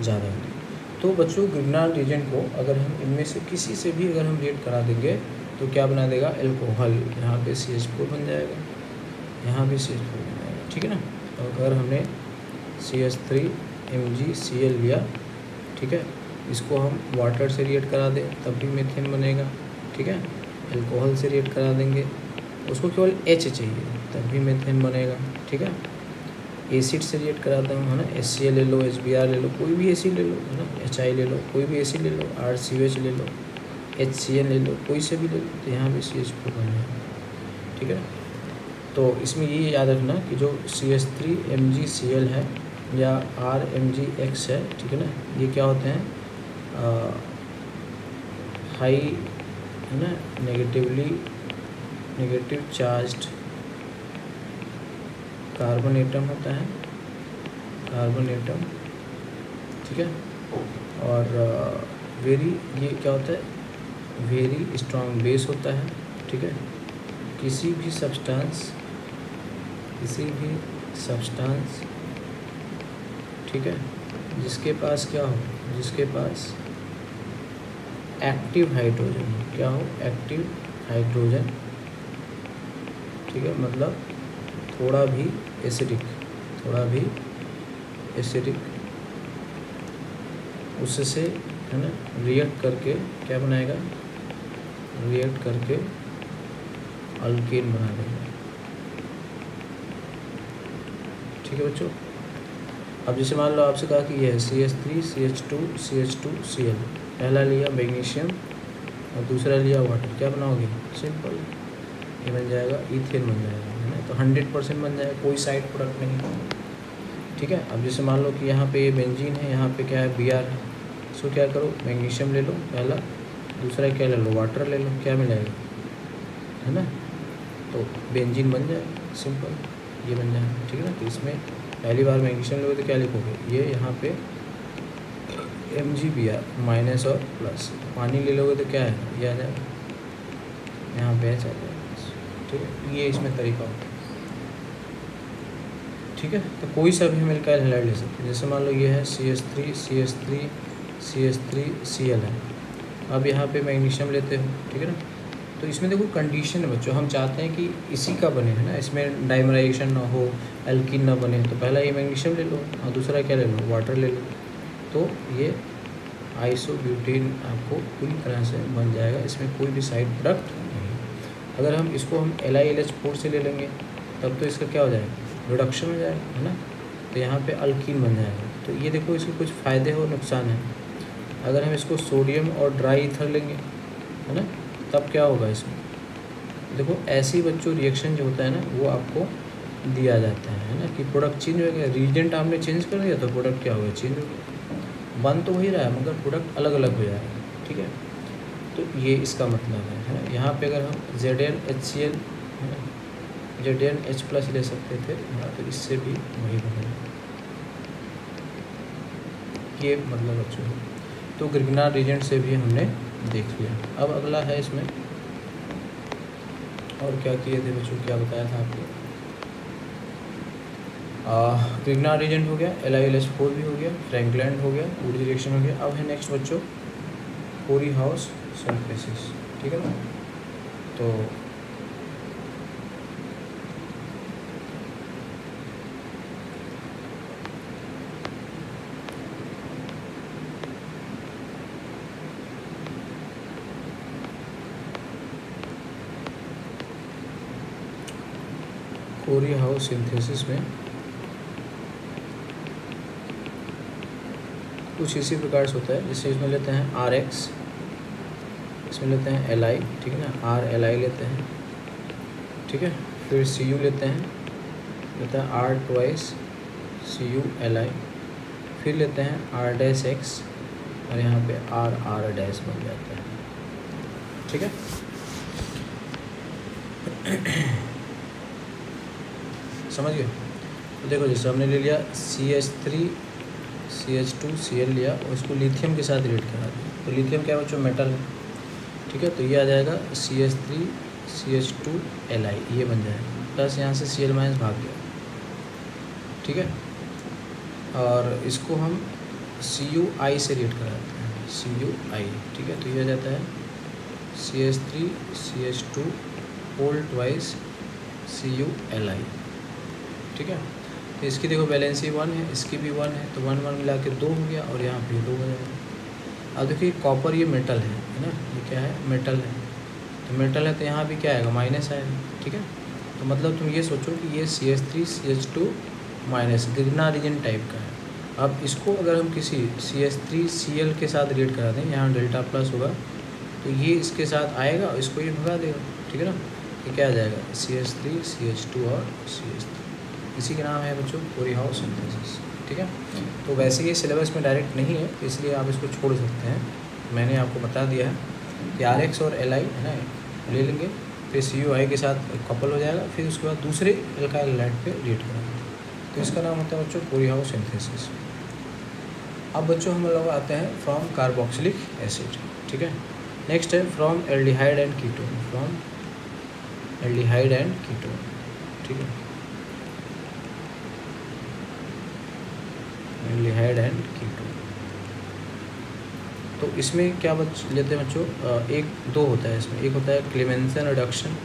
ज़्यादा होती है। तो बच्चों ग्रिग्नार्ड रीजन को अगर हम इनमें से किसी से भी अगर हम रिएक्ट करा देंगे तो क्या बना देगा, अल्कोहल। यहाँ पे CH4 बन जाएगा, यहाँ भी CH4 बन जाएगा। ठीक है ना, और अगर हमने CH3MgCl लिया, ठीक है, इसको हम वाटर से रिएक्ट करा दें तब भी मीथेन बनेगा। ठीक है, अल्कोहल से रिएक्ट करा देंगे, उसको केवल H चाहिए तब भी मीथेन बनेगा। ठीक है, एसिड से रिएक्ट कराता हूँ, है ना, HCl ले लो, HBr ले लो, कोई भी एसिड ले लो, है ना, HI ले लो, कोई भी एसिड ले लो, RCOH ले लो, HCl ले लो, कोई से भी ले लो, तो यहाँ भी CH4 बन जाएगा। ठीक है, तो इसमें ये याद रखना कि जो CH3MgCl है या RMgX है, ठीक है ना, ये क्या होते हैं, हाई, है ना, नेगेटिव चार्ज्ड कार्बन एटम होता है, कार्बन एटम। ठीक है, और वेरी, ये क्या होता है, वेरी स्ट्रॉन्ग बेस होता है। ठीक है, किसी भी सब्सटेंस, ठीक है, जिसके पास क्या हो, जिसके पास एक्टिव हाइड्रोजन, क्या हो, एक्टिव हाइड्रोजन। ठीक है, मतलब थोड़ा भी एसिडिक, उससे, है ना, रिएक्ट करके क्या बनाएगा, रिएक्ट करके अल्केन बना देगा। ठीक है बच्चों, अब जैसे मान लो आपसे कहा कि यह है CH3 CH2 CH2 Cl, पहला लिया मैग्नीशियम और दूसरा लिया वाटर, क्या बनाओगे, सिंपल, ये बन जाएगा ईथेन बन जाएगा, है ना। तो 100% बन जाएगा, कोई साइड प्रोडक्ट नहीं। ठीक है, अब जैसे मान लो कि यहाँ पे ये बेंजीन है, यहाँ पे क्या है Br है, इसको क्या करो, मैग्नीशियम ले लो पहला, दूसरा क्या ले लो, वाटर ले लो, क्या मिलाएगा, है ना, तो बेंजीन बन जाएगा, सिंपल, ये बन जाएगा। ठीक है ना, तो इसमें पहली बार मैग्नीशियम लोगे तो क्या लिखोगे, ये यहाँ पे MgBr माइनस और प्लस, पानी ले लोगे तो क्या है, ये आ जाएगा, यहाँ पे आ जाएगा। ठीक है, ये इसमें तरीका होता है। ठीक है, तो कोई सा भी मिलकर हैलाइड ले सकते हैं। जैसे मान लो ये है CH3Cl है, अब यहाँ पे मैग्नीशियम लेते हो। ठीक है ना, तो इसमें देखो कंडीशन है बच्चों, हम चाहते हैं कि इसी का बने, है ना, इसमें डाइमराइजेशन ना हो, एल्कीन ना बने, तो पहला ये मैग्नीशियम ले लो और दूसरा क्या ले लो, वाटर ले लो, तो ये आइसोब्यूटेन आपको पूरी तरह से बन जाएगा, इसमें कोई भी साइड प्रोडक्ट नहीं। अगर हम इसको हम LiLH4 से ले लेंगे तब तो इसका क्या हो जाएगा, रिडक्शन हो जाएगा, है ना, तो यहाँ पे अल्कीन बन जाएगा। तो ये देखो इसके कुछ फ़ायदे और नुकसान हैं। अगर हम इसको सोडियम और ड्राई ईथर लेंगे, है ना, तब क्या होगा इसमें, देखो ऐसी बच्चों रिएक्शन जो होता है ना वो आपको दिया जाता है ना, कि प्रोडक्ट चेंज हो गया, रीजेंट आपने चेंज कर दिया तो प्रोडक्ट क्या हो गया, चेंज हो गया। बन तो वही रहा है मगर प्रोडक्ट अलग अलग हो जाएगा, ठीक है। तो ये इसका मतलब है यहाँ पे अगर हम ZnHCl ZnH+ ले सकते थे, तो इससे भी वही बनेगा, ये मतलब बच्चों है। तो ग्रिग्नार्ड रिएजेंट से भी हमने देख लिया। अब अगला है इसमें और क्या किए थे बच्चों, क्या बताया था आपको, ग्रिग्नार्ड रिएजेंट हो गया, LiOH4 भी हो गया, फ्रैंकलैंड हो गया, वुड रिएक्शन हो गया। अब है नेक्स्ट बच्चों कोरी हाउस सिंथेसिस, ठीक है ना। तो कोरी हाउस सिंथेसिस में कुछ इसी प्रकार से होता है, जैसे इसमें लेते हैं RX, इसमें लेते हैं Li, ठीक है ना, RLi लेते हैं, ठीक है। फिर Cu लेते हैं, लेते हैं R2 CuLi, फिर लेते हैं R' और यहाँ पे R बन जाता है, ठीक है। समझ गए। तो देखो जैसे हमने ले लिया CH3 CH2 Cl लिया और इसको लिथियम के साथ रिलेट करा दिया, तो लिथियम क्या बच्चों मेटल है, ठीक है। तो ये आ जाएगा CH3 CH2 Li, ये बन जाएगा, प्लस यहाँ से Cl- भाग गया, ठीक है। और इसको हम Cui से रिलेट कराते हैं, Cui, ठीक है। तो ये आ जाता है CH3 CH2 whole twice CuLi, ठीक है। तो इसकी देखो वैलेंसी 1 है, इसकी भी 1 है, तो 1 1 मिला के 2 हो गया और यहाँ पे 2 हो जाएगा। अब देखिए कॉपर ये मेटल है ना, ये क्या है, मेटल है। तो मेटल है तो यहाँ भी क्या आएगा, माइनस आएगा, ठीक है। तो मतलब तुम ये सोचो कि ये CH3 CH2 minus Grignard reagent type का है। अब इसको अगर हम किसी CH3 Cl के साथ रिलेट करा दें, यहाँ डेल्टा प्लस होगा, तो ये इसके साथ आएगा और इसको ये भगा देगा, ठीक है ना। ये क्या आ जाएगा, CH3 CH2 और CH3, इसी के नाम है बच्चों कोरी हाउस सिंथेसिस, ठीक है। तो वैसे ये सिलेबस में डायरेक्ट नहीं है, इसलिए आप इसको छोड़ सकते हैं। मैंने आपको बता दिया है कि RX और Li है ना, ले लेंगे, फिर Cui के साथ कपल हो जाएगा, फिर उसके बाद दूसरे एल्काइल हैलाइड पे रिएक्ट करेंगे, तो इसका नाम होता है बच्चों कोरी हाउस सिंथेसिस। अब बच्चों हम लोग आते हैं फ्रॉम कार्बोक्सिलिक एसिड, ठीक है। नेक्स्ट है from aldehyde and ketone, from aldehyde and ketone, ठीक है, एल्डिहाइड एंड कीटोन। तो इसमें क्या लेते हैं बच्चों, एक दो होता है इसमें, एक होता है क्लेमेंसन रिडक्शन,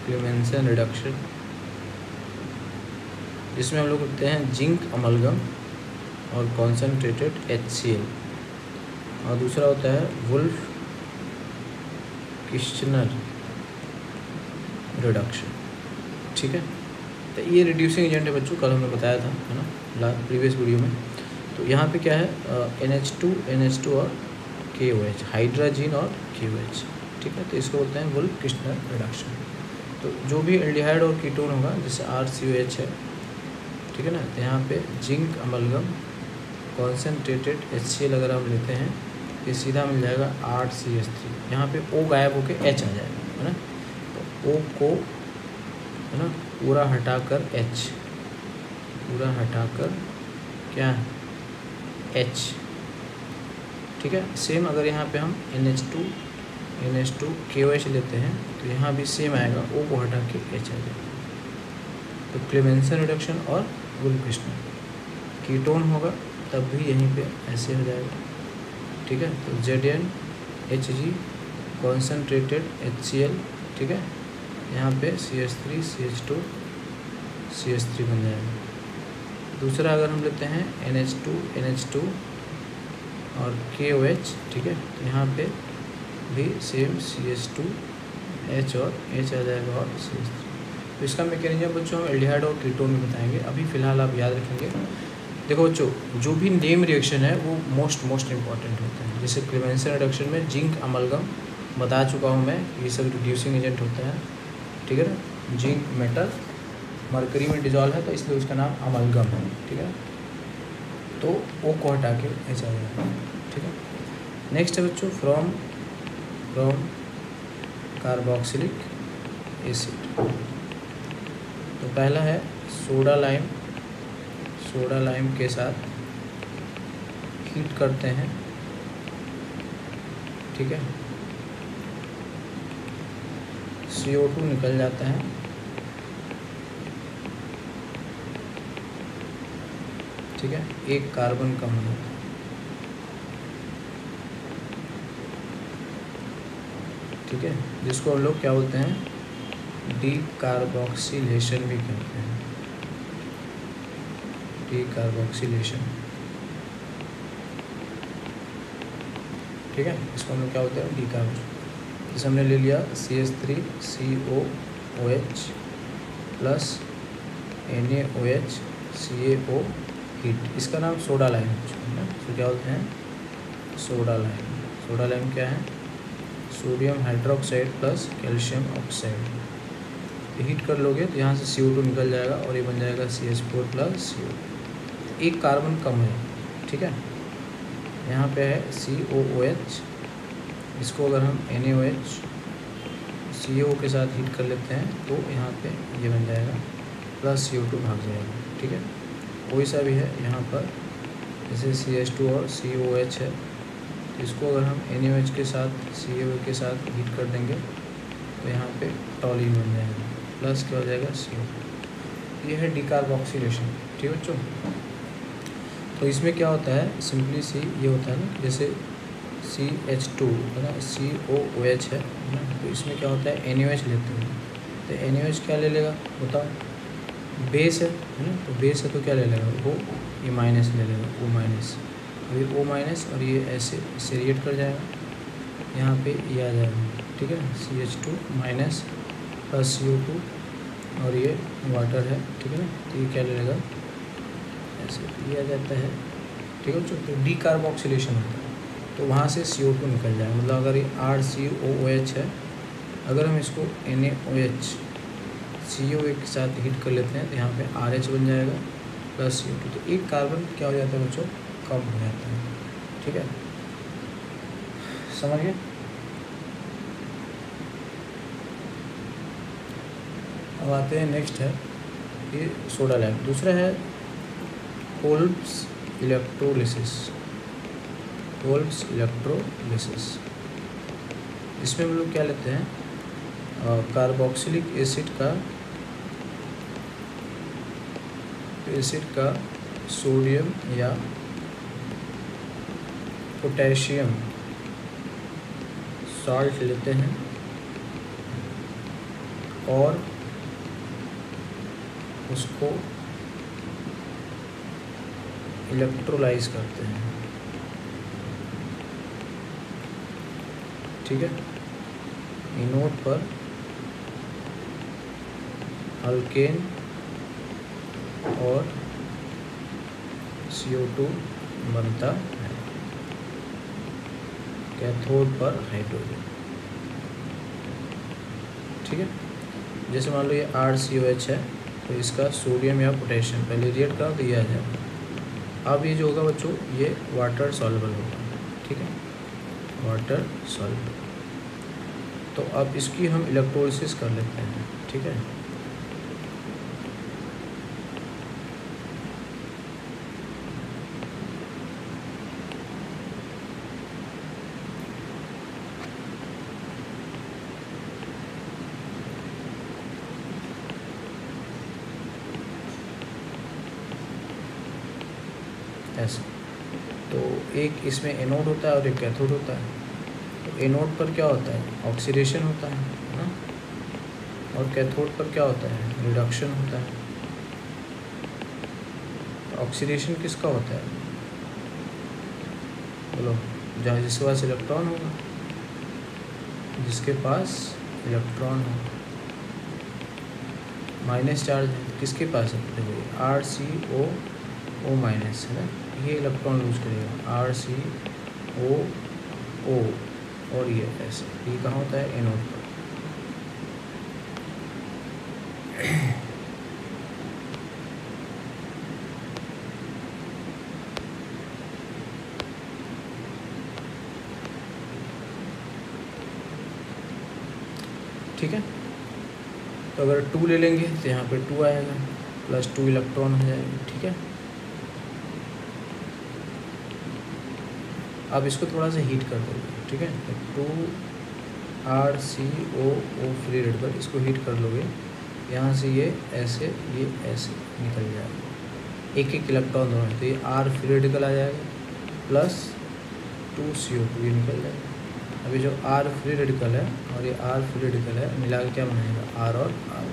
क्लेमेंसन रिडक्शन जिसमें हम लोग लेते हैं जिंक अमलगम और कॉन्सेंट्रेटेड HCl, और दूसरा होता है वुल्फ किश्चनर रिडक्शन, ठीक है। तो ये रिड्यूसिंग एजेंट है बच्चों, कल हमने बताया था, है ना, प्रीवियस वीडियो में। तो यहाँ पे क्या है, NH2 और KOH, हाइड्रोजन और KOH, ठीक है। तो इसको बोलते हैं वुल्फ किश्चनर रिडक्शन। तो जो भी एल्डिहाइड और कीटोन होगा, जैसे RCOH है, ठीक है ना, तो यहाँ पे जिंक अमलगम कॉन्सेंट्रेटेड HCl अगर हम लेते हैं, ये सीधा मिल जाएगा 8CH3, यहाँ पे O गायब होके H आ जाएगा, है ना। तो O को, है ना, पूरा हटाकर H, पूरा हटाकर क्या H, ठीक है। सेम अगर यहाँ पे हम NH2 KOH लेते हैं, तो यहाँ भी सेम आएगा, O को हटा के H आ जाएगा। तो क्लेमेंसन रिडक्शन और वुल्फ किश्चनर, कीटोन होगा तब भी यहीं पे ऐसे हो जाएगा, ठीक है। तो ZnHg कॉन्सेंट्रेटेड HCl, ठीक है, यहाँ पे CH3 CH2 CH3 बन जाएगा। दूसरा अगर हम लेते हैं NH2 और KOH, ठीक है, तो यहाँ पे भी सेम CH2 H और H आ जाएगा और CH3। तो इसका मैकेनिज्म बच्चों हम एल्डिहाइड और कीटोन में बताएंगे, अभी फ़िलहाल आप याद रखेंगे। देखो बच्चों, जो भी नेम रिएक्शन है वो मोस्ट इंपॉर्टेंट होता है। जैसे क्लेमेंसन रिडक्शन में जिंक अमलगम बता चुका हूँ मैं, ये सब रिड्यूसिंग एजेंट होता है, ठीक है ना। जिंक मेटल मरकरी में डिजॉल्व है, तो इसलिए उसका नाम अमलगम है, ठीक है। तो ओ को हटा के एच आ जाएगा। ठीक है, नेक्स्ट है बच्चों फ्रॉम कार्बोक्सिलिक एसिड। तो पहला है सोडा लाइम के साथ हीट करते हैं। ठीक है, CO2 निकल जाता है। ठीक है, एक कार्बन कम हो जाता है। ठीक है, जिसको हम लोग क्या बोलते हैं, डीकार्बोक्सिलेशन भी कहते हैं। डीकार्बोक्सिलेशन। ठीक है, इसको हम लोग क्या बोलते हैं, डीकार्बोक्सिलेशन। जैसे हमने ले लिया CH3COOH plus NaOH CaO heat, इसका नाम सोडा लाइम है ना। तो क्या बोलते हैं, सोडा लाइम। सोडा लाइम क्या है, sodium hydroxide plus calcium oxide. Heat कर लोगे तो यहाँ से CO2 निकल जाएगा और ये बन जाएगा CH4 प्लस CO। एक कार्बन कम है। ठीक है, यहाँ पे है COOH, इसको अगर हम NaOH CO के साथ हीट कर लेते हैं तो यहाँ पे ये बन जाएगा प्लस CO2 भाग जाएगा। ठीक है, कोई सा भी है यहाँ पर, जैसे CH2 और COOH है, तो इसको अगर हम NaOH के साथ CaO के साथ हीट कर देंगे तो यहाँ पे टॉलिन बन जाएगा, प्लस क्या हो जाएगा CO। ये है डीकार्बोक्सिलेशन। ठीक है बच्चों, तो इसमें क्या होता है, सिंपली सी ये होता है ना, जैसे CH2 है ना, COOH है ना, तो इसमें क्या होता है NaOH लेते हैं, तो NaOH क्या ले लेगा बताओ, बेस है ना, तो बेस है तो क्या ले लेगा वो, ये माइनस ले लेगा, O माइनस। अभी O माइनस और ये ऐसे इससे रिएक्ट कर जाएगा, यहाँ पे ये आ जाएगा। ठीक है, CH2 माइनस प्लस CO2 और ये वाटर है। ठीक है ना, तो ये क्या ले लेगा, ऐसे ये आ जाता है। ठीक है बच्चों, तो डीकार्बोक्सिलेशन होता है, तो वहाँ से CO2 निकल जाएगा। मतलब अगर ये RCOOH है, अगर हम इसको NaOH COA के साथ हीट कर लेते हैं तो यहाँ पे RH बन जाएगा प्लस CO2, तो एक कार्बन क्या हो जाता है बच्चों, कम हो जाता है। ठीक है, समझ गए। अब आते हैं नेक्स्ट है ये सोडा लाइम। दूसरा है कोल्ब्स इलेक्ट्रोलिसिस। कोल्ब्स इलेक्ट्रोलिसिस, इसमें हम लोग क्या लेते हैं, कार्बोक्सिलिक एसिड का सोडियम या पोटेशियम सॉल्ट लेते हैं और उसको इलेक्ट्रोलाइज करते हैं। ठीक है, इनोड पर अल्केन और CO2 बनता है, कैथोड पर हाइड्रोजन। ठीक है, जैसे मान लो ये RCOH है, तो इसका सोडियम या पोटेशियम पहले रिएक्ट करा तो ये आ जाएगा। अब ये जो होगा बच्चों, ये वाटर सॉल्युबल होगा। ठीक है, वाटर सॉल्युबल। तो अब इसकी हम इलेक्ट्रोलिसिस कर लेते हैं। ठीक है, ऐसे। तो एक इसमें एनोड होता है और एक कैथोड होता है। तो एनोड पर क्या होता है, ऑक्सीडेशन होता है ना, और कैथोड पर क्या होता है, रिडक्शन होता है। तो ऑक्सीडेशन किसका होता है, बोलो, जहाँ जिसके पास इलेक्ट्रॉन होगा, जिसके पास इलेक्ट्रॉन हो, माइनस चार्ज है किसके पास है, देखो RCOO माइनस है ना, ये इलेक्ट्रॉन लूज करेगा RCOO, और ये ऐसे, ये कहाँ होता है, एनोड पर। ठीक है। तो अगर 2 ले लेंगे तो यहाँ पे 2 आएगा, प्लस 2 इलेक्ट्रॉन हो जाएगा, ठीक है। अब इसको थोड़ा सा हीट कर दोगे, ठीक है। तो 2RCOO फ्री रेडिकल, इसको हीट कर लोगे, यहाँ से ये ऐसे निकल जाएगा, एक इलेक्ट्रॉन दोनों, तो ये R फ्री रेडिकल आ जाएगा, प्लस 2CO2 ये निकल जाएगा। अभी जो R फ्री रेडिकल है और ये R फ्री रेडिकल है, मिला के क्या बनाएगा, R और R,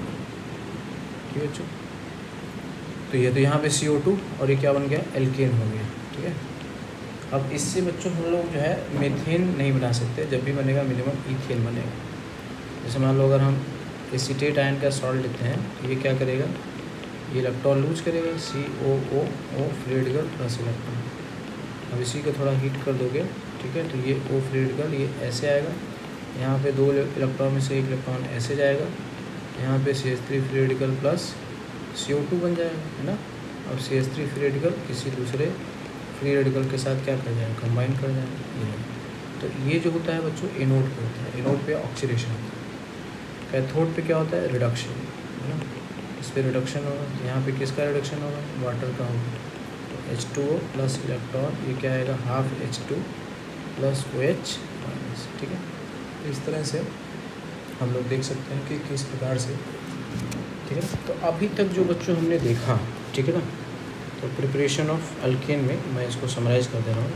ठीक है बच्चों। तो ये तो यहाँ पे CO2 और ये क्या बन गया, एल्केन हो गया, ठीक है। अब इससे बच्चों हम लोग जो है मीथेन नहीं बना सकते, जब भी बनेगा मिनिमम ईथेन बनेगा। जैसे मान लो अगर हम एसीटेट आयन का सॉल्ट लेते हैं तो ये क्या करेगा, ये इलेक्ट्रॉन लूज करेगा, COO free radical plus electron. अब इसी को थोड़ा हीट कर दोगे, ठीक है, तो ये O फ्री रेडिकल ये ऐसे आएगा, यहाँ पे 2 इलेक्ट्रॉन में से 1 इलेक्ट्रॉन ऐसे जाएगा, यहाँ पे CH3 free radical plus CO2 बन जाएगा, है ना। अब CH3 फ्री रेडिकल किसी दूसरे फ्री रेडिकल के साथ क्या कर जाएगा, कंबाइन कर जाएगा। तो ये जो होता है बच्चों एनोड पे होता है, एनोड पे ऑक्सीडेशन होता है। कैथोड पे क्या होता है, रिडक्शन, है ना। इस पर रिडक्शन होगा, यहाँ पे किसका रिडक्शन होगा, वाटर का होगा। तो H2O प्लस इलेक्ट्रॉन ये क्या आएगा, half H2 plus OH minus, ठीक है। तो इस तरह से हम लोग देख सकते हैं कि किस प्रकार से, ठीक है। तो अभी तक जो बच्चों हमने देखा, ठीक है ना, तो प्रिपरेशन ऑफ अल्केन में मैं इसको समराइज़ कर दे रहा हूँ।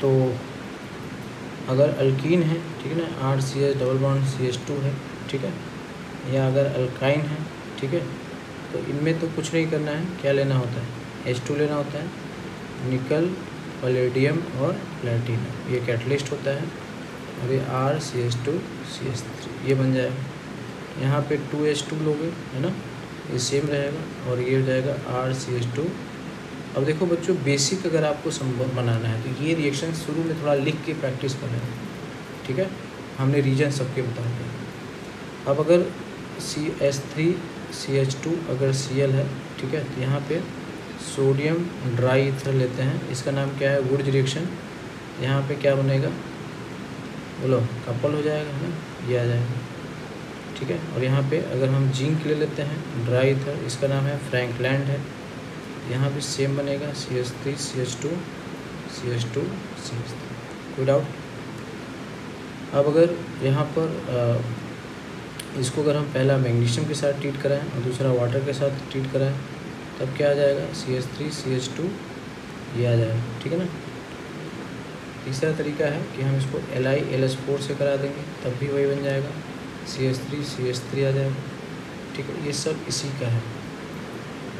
तो अगर अल्कीन है, ठीक है ना, RCH डबल बॉन्ड CH2 है, ठीक है, या अगर अल्काइन है, ठीक है, तो इनमें तो कुछ नहीं करना है, क्या लेना होता है, H2 लेना होता है, निकल, पैलेडियम और प्लैटिनम ये कैटलिस्ट होता है। और ये RCH2 CH3 ये बन जाएगा। यहाँ पे 2H2 लोगे, है ना, ये सेम रहेगा, और ये हो जाएगा RCH2। अब देखो बच्चों, बेसिक अगर आपको बनाना है तो ये रिएक्शन शुरू में थोड़ा लिख के प्रैक्टिस कर रहे हैं, ठीक है। हमने रीजन सबके बता दिए। अब अगर CH3 CH2 अगर Cl है, ठीक है, तो यहाँ पे सोडियम ड्राई ईथर लेते हैं, इसका नाम क्या है, वुड्स रिएक्शन। यहाँ पे क्या बनेगा, बोलो, कपल हो जाएगा, है ना, ये आ जाएगा, ठीक है। और यहाँ पे अगर हम जिंक ले लेते हैं ड्राई ईथर, इसका नाम है फ्रैंकलैंड है, यहाँ भी सेम बनेगा, CH3 CH2 CH2 CH3, कोई डाउट। अब अगर यहाँ पर इसको अगर हम पहला मैग्नीशियम के साथ ट्रीट कराएं और दूसरा वाटर के साथ ट्रीट कराएं, तब क्या आ जाएगा, CH3 CH2 ये आ जाएगा, ठीक है ना। तीसरा तरीका है कि हम इसको LiLS4 से करा देंगे, तब भी वही बन जाएगा, CH3 CH3 आ जाएगा, ठीक है। ये सब इसी का है।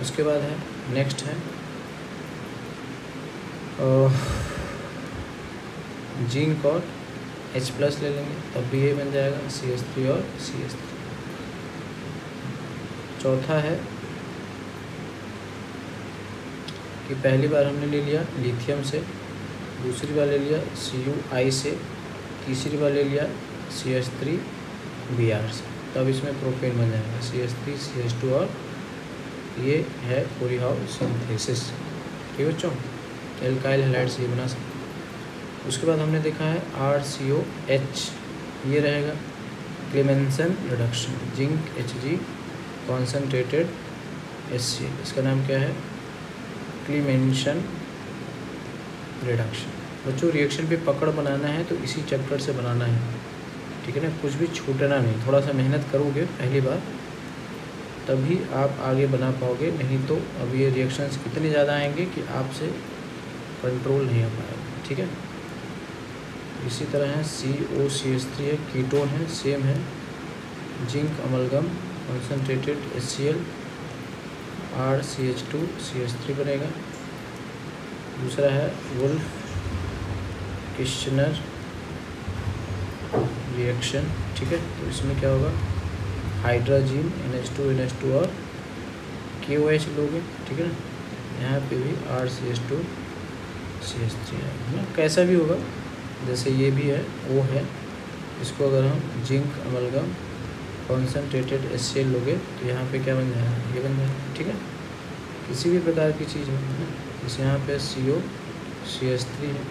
उसके बाद है, नेक्स्ट है जिंक और H+ ले लेंगे, तब भी ये बन जाएगा, CH3 और CH3। चौथा है कि पहली बार हमने ले लिया लिथियम से, दूसरी बार ले लिया CuI से, तीसरी बार ले लिया CH3Br से, तब इसमें प्रोपेन बन जाएगा, CH3 CH2 और ये है पोलीहाउस सिंथेसिस, ठीक है बच्चों। एल्काइल हैलाइड से ये बना सकते हैं। उसके बाद हमने देखा है RCOH, ये रहेगा Clemmensen reduction, zinc Hg concentrated HCl, इसका नाम क्या है, क्लेमेंसन रिडक्शन। बच्चों रिएक्शन पे पकड़ बनाना है तो इसी चैप्टर से बनाना है, ठीक है ना, कुछ भी छूटना नहीं। थोड़ा सा मेहनत करोगे पहली बार, तभी आप आगे बना पाओगे, नहीं तो अब ये रिएक्शंस इतने ज़्यादा आएंगे कि आपसे कंट्रोल नहीं हो पाएगा, ठीक है। इसी तरह है COCH3 है, कीटोन है, सेम है, zinc amalgam concentrated HCl, RCH2 CH3 बनेगा। दूसरा है वुल्फ किश्नर रिएक्शन, ठीक है, तो इसमें क्या होगा, हाइड्रोजन NH2 और KOH लोगे, ठीक है ना। यहाँ पे भी RCH2 CH3 है ना, कैसा भी होगा, जैसे ये भी है O है, इसको अगर हम जिंक अमलगम कॉन्सनट्रेटेड HCl लोगे तो यहाँ पे क्या बन जाएगा, ये बन जाएगा, ठीक है। किसी भी प्रकार की चीज़ हो ना, जैसे यहाँ पे COCH3 है,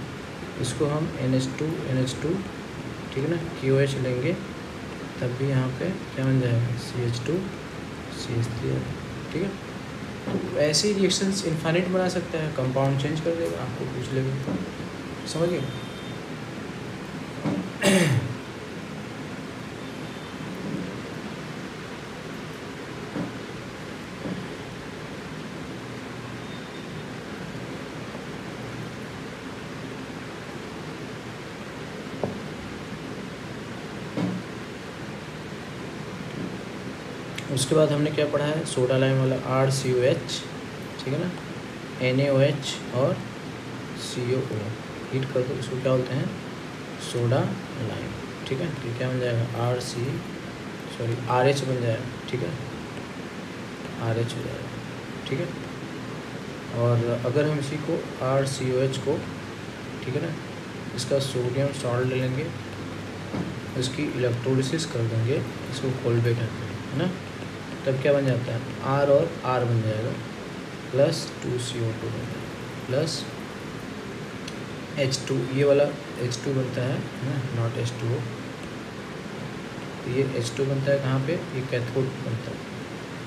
इसको हम NH2 ठीक है ना, KOH लेंगे तब भी यहाँ पे क्या बन जाएगा, CH2 CH3, ठीक है। तो ऐसे ही रिएक्शंस इनफाइनाइट बना सकता है, कंपाउंड चेंज कर देगा, आपको पूछ लेगा, समझिए। उसके बाद हमने क्या पढ़ा है, सोडा लाइम वाला RCOH, ठीक है ना, NaOH और COO, हीट कर दो, इसको क्या बोलते हैं, सोडा लाइम, ठीक है। तो क्या बन जाएगा, RH बन जाएगा, ठीक है, RH हो जाएगा, ठीक है। और अगर हम इसी को RCOH को, ठीक है ना, इसका सोडियम सॉल्ट ले लेंगे, इसकी इलेक्ट्रोलिसिस कर देंगे, इसको कोलबेट है ना, तब क्या बन जाता है, R और R बन जाएगा, प्लस 2CO2 बन जाएगा, प्लस H2, ये वाला H2 बनता है ना, नॉट H2O, ये H2 बनता है कहाँ पे, ये कैथोड बनता है।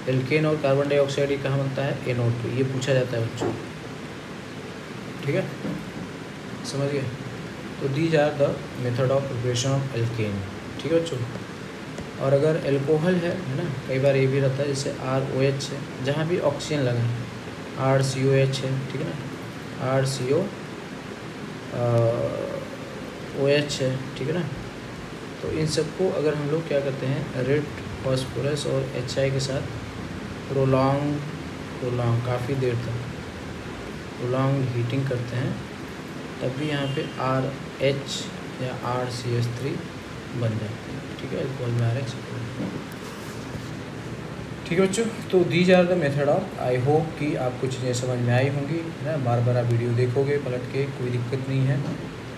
एल्केन और कार्बन डाइऑक्साइड ये कहाँ बनता है, NO2, ये पूछा जाता है बच्चों, ठीक है, समझ गए। तो these are the method of preparation of alkane, ठीक है बच्चों। और अगर एल्कोहल है ना, कई बार ये भी रहता है, जैसे ROH है, जहाँ भी ऑक्सीजन लगा है, RCOH है, ठीक है ना, RCOOH है, ठीक है ना। तो इन सबको अगर हम लोग क्या करते हैं, रेड फॉस्फोरस और HI के साथ प्रोलॉन्ग काफ़ी देर तक प्रोलॉन्ग हीटिंग करते हैं, तब भी यहाँ पे RH या RCH3 बन जाते हैं, ठीक है, अल्कोहल में RH, ठीक है बच्चों। तो these are the method of, I hope कि आपको चीज़ें समझ में आई होंगी ना, बार बार आप वीडियो देखोगे पलट के, कोई दिक्कत नहीं है,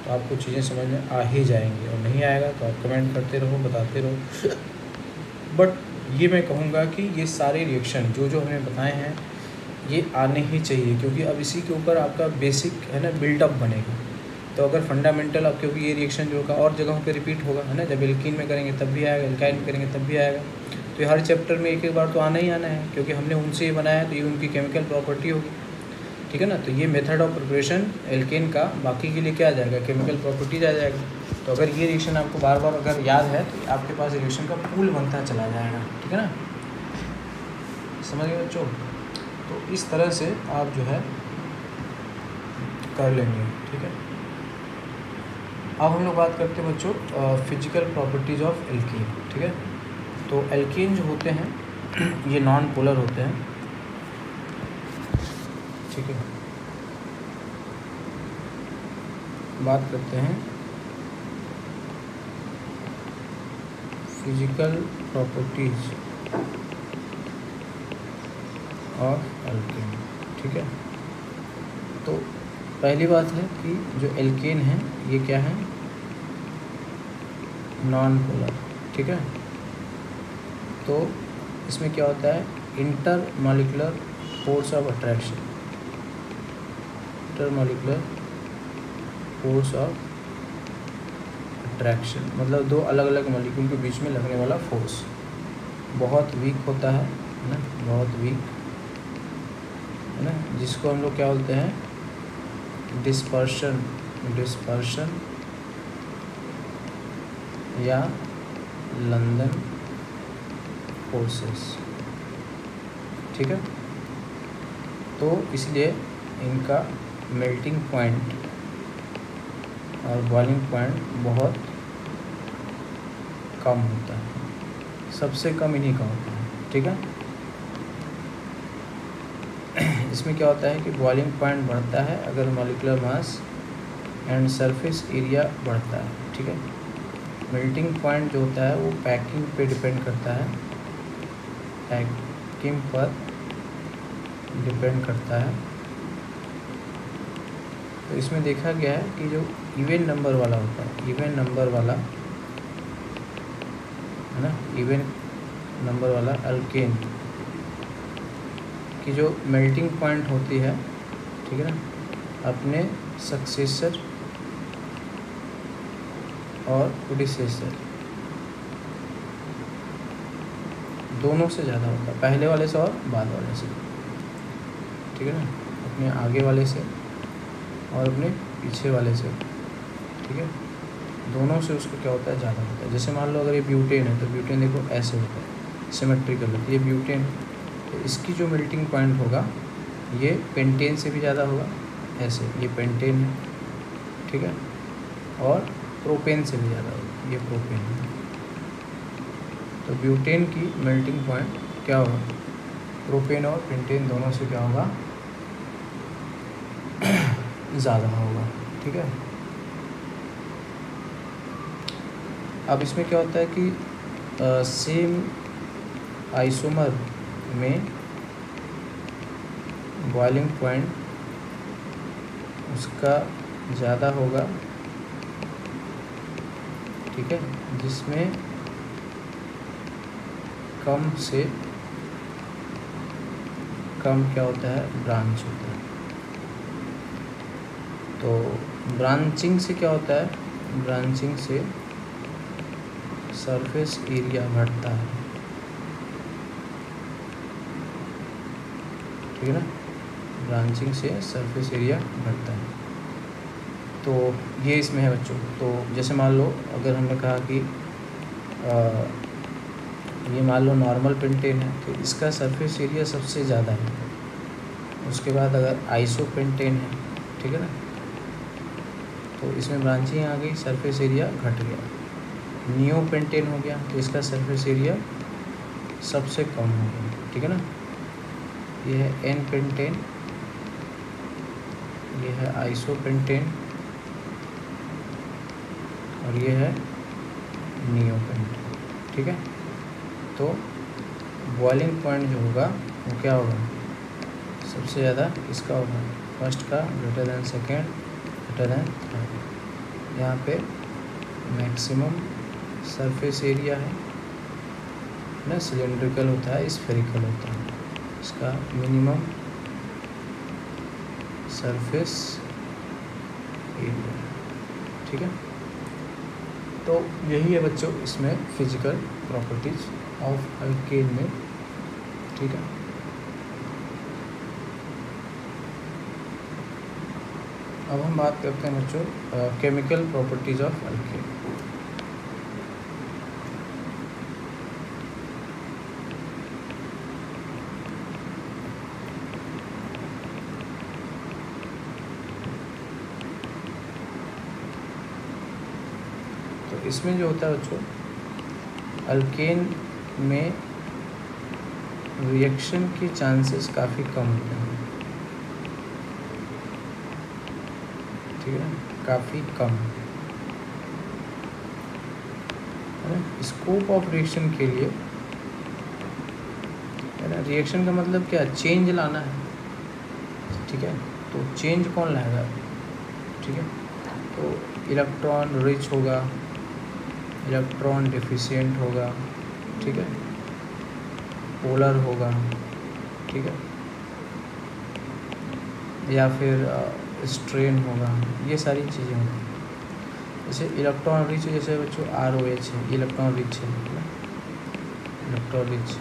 तो आपको चीज़ें समझ में आ ही जाएंगी, और नहीं आएगा तो आप कमेंट करते रहो, बताते रहो। बट ये मैं कहूँगा कि ये सारे रिएक्शन जो जो हमने बताए हैं ये आने ही चाहिए, क्योंकि अब इसी के ऊपर आपका बेसिक है ना बिल्डअप बनेगा। तो अगर फंडामेंटल, अब क्योंकि ये रिएक्शन जो होगा और जगहों पे रिपीट होगा है ना, जब एल्कीन में करेंगे तब भी आएगा, एल्काइन में करेंगे तब भी आएगा, तो हर चैप्टर में एक एक बार तो आना ही आना है, क्योंकि हमने उनसे ही बनाया, तो ये उनकी केमिकल प्रॉपर्टी होगी, ठीक है ना। तो ये मेथड ऑफ प्रिपरेशन एल्केन का, बाकी के लिए क्या आ जाएगा, केमिकल प्रॉपर्टीज आ जाएगा। तो अगर ये रिएक्शन आपको बार बार अगर याद है तो आपके पास रिएक्शन का पूल बनता चला जाएगा, ठीक है ना, समझ गए बच्चों। तो इस तरह से आप जो है कर लेंगे, ठीक है। अब हम लोग बात करते हैं बच्चों फिजिकल प्रॉपर्टीज़ ऑफ एल्कीन, ठीक है। तो एल्कीन जो होते हैं ये नॉन पोलर होते हैं, ठीक है। बात करते हैं फिजिकल प्रॉपर्टीज ऑफ एल्कीन, ठीक है। तो पहली बात है कि जो एल्केन है ये क्या है, नॉन पोलर, ठीक है। तो इसमें क्या होता है, inter molecular force of attraction, inter molecular force of attraction मतलब दो अलग अलग मॉलिक्यूल के बीच में लगने वाला फोर्स बहुत वीक होता है ना, बहुत वीक है ना, जिसको हम लोग क्या बोलते हैं, डिस्पर्शन या लंदन फोर्सेस, ठीक है। तो इसलिए इनका मेल्टिंग पॉइंट और बॉइलिंग पॉइंट बहुत कम होता है, सबसे कम इन्हीं का होता है, ठीक है। इसमें क्या होता है कि बॉइलिंग पॉइंट बढ़ता है अगर molecular mass and surface area बढ़ता है, ठीक है। मेल्टिंग पॉइंट जो होता है वो पैकिंग पे डिपेंड करता है, पैकिंग पर डिपेंड करता है। तो इसमें देखा गया है कि जो इवन नंबर वाला होता है, इवन नंबर वाला है ना, इवन नंबर वाला एल्केन की जो मेल्टिंग पॉइंट होती है, ठीक है ना, अपने सक्सेसर और प्रीडिसेसर दोनों से ज़्यादा होता है, पहले वाले से और बाद वाले से, ठीक है ना, अपने आगे वाले से और अपने पीछे वाले से, ठीक है, दोनों से उसको क्या होता है, ज़्यादा होता है। जैसे मान लो अगर ये ब्यूटेन है तो ब्यूटेन देखो ऐसे होता है, सिमेट्रिकल होती है, ये ब्यूटेन, तो इसकी जो मेल्टिंग पॉइंट होगा ये पेंटेन से भी ज़्यादा होगा, ऐसे ये पेंटेन है, ठीक है, और प्रोपेन से भी ज़्यादा होगा, ये प्रोपेन है। तो ब्यूटेन की मेल्टिंग पॉइंट क्या होगा, प्रोपेन और पेंटेन दोनों से क्या होगा, ज़्यादा होगा, ठीक है। अब इसमें क्या होता है कि सेम आइसोमर में बॉइलिंग पॉइंट उसका ज़्यादा होगा, ठीक है, जिसमें कम से कम क्या होता है, ब्रांच होता है। तो ब्रांचिंग से क्या होता है, ब्रांचिंग से सरफेस एरिया घटता है, ठीक है ना, ब्रांचिंग से सरफेस एरिया घटता है। तो ये इसमें है बच्चों। तो जैसे मान लो अगर हमने कहा कि ये मान लो नॉर्मल पेंटेन है तो इसका सरफेस एरिया सबसे ज़्यादा है, उसके बाद अगर आइसो पेंटेन है, ठीक है ना, तो इसमें ब्रांचिंग आ गई, सरफेस एरिया घट गया। नियो पेंटेन हो गया तो इसका सरफेस एरिया सबसे कम हो गया, ठीक है ना। ये है एन पेंटेन, ये है आइसो पेंटेन और ये है नियो पेंटेन, ठीक है। तो बॉइलिंग पॉइंट जो होगा वो क्या होगा, सबसे ज़्यादा इसका होगा, फर्स्ट का greater than second, greater than third. यहाँ पे मैक्सिमम सरफेस एरिया है ना, सिलेंड्रिकल होता है, स्फेरिकल होता है, इसका मिनिमम सरफेस एरिया, ठीक है। तो यही है बच्चों इसमें फिजिकल प्रॉपर्टीज ऑफ अल्केन में, ठीक है। अब हम बात करते हैं बच्चों केमिकल प्रॉपर्टीज ऑफ अल्केन। तो इसमें जो होता है बच्चों, अल्केन में रिएक्शन के चांसेस काफ़ी कम होते हैं, ठीक है, काफ़ी कम है ना। स्कोप ऑफ रिएक्शन के लिए है ना, रिएक्शन का मतलब क्या, चेंज लाना है, ठीक है। तो चेंज कौन लाएगा, ठीक है। तो इलेक्ट्रॉन रिच होगा, इलेक्ट्रॉन डिफिशिएंट होगा, ठीक है, पोलर होगा, ठीक है, या फिर स्ट्रेन होगा, ये सारी चीज़ें होती हैं। जैसे इलेक्ट्रॉन रिच, जैसे बच्चों ROH है, इलेक्ट्रॉन रिच है ना, इलेक्ट्रॉन रिच।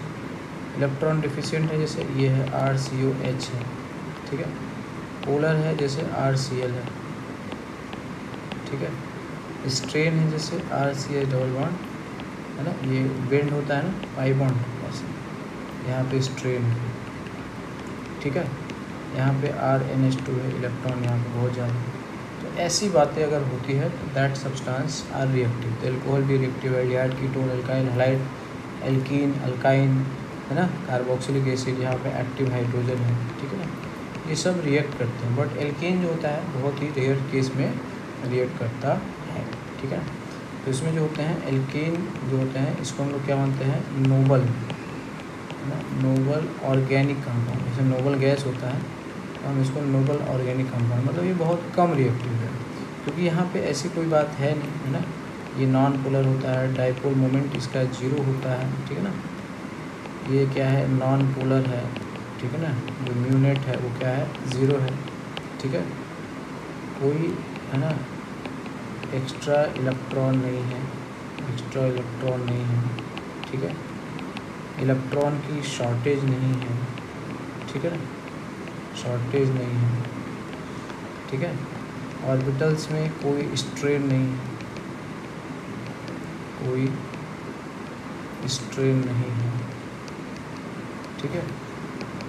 इलेक्ट्रॉन डिफिशिएंट है, जैसे ये है RCOH है, ठीक है। पोलर है जैसे RCl है, ठीक है। स्ट्रेन है जैसे RCH डबल बॉन्ड है ना, ये बेंड होता है ना, पाई बॉन्ड, ऐसे यहाँ पे स्ट्रेन है, ठीक है। यहाँ पे RNH2 है, इलेक्ट्रॉन यहाँ पे बहुत ज़्यादा है। तो ऐसी बातें अगर होती है तो दैट सब्सटेंस आर रिएक्टिव। तो एल्कोहल भी रिएक्टिव है, aldehyde, ketone, alkyl, halide, alkene, alkyne है ना, कार्बोक्सिलिक एसिड, यहाँ पे एक्टिव हाइड्रोजन है, ठीक है ना, ये सब रिएक्ट करते हैं। बट एल्केन जो होता है बहुत ही रेयर केस में रिएक्ट करता है, ठीक है। तो इसमें जो होते हैं एल्केन जो होते हैं, इसको हम लोग क्या मानते हैं, नोबल है ना, नोबल ऑर्गेनिक कंपाउंड। जैसे नोबल गैस होता है तो हम इसको नोबल ऑर्गेनिक कंपाउंड, मतलब ये बहुत कम रिएक्टिव है, क्योंकि यहाँ पे ऐसी कोई बात है नहीं, है ना। ये नॉन पोलर होता है, डाइपोल मोमेंट इसका 0 होता है, ठीक है ना। ये क्या है, नॉन पोलर है, ठीक है ना। जो म्यूनेट है वो क्या है, 0 है, ठीक है। कोई है ना एक्स्ट्रा इलेक्ट्रॉन नहीं है, एक्स्ट्रा इलेक्ट्रॉन नहीं है, ठीक है। इलेक्ट्रॉन की शॉर्टेज नहीं है, ठीक है ना, शॉर्टेज नहीं है, ठीक है। ऑर्बिटल्स में कोई स्ट्रेन नहीं है, कोई स्ट्रेन नहीं है, ठीक है।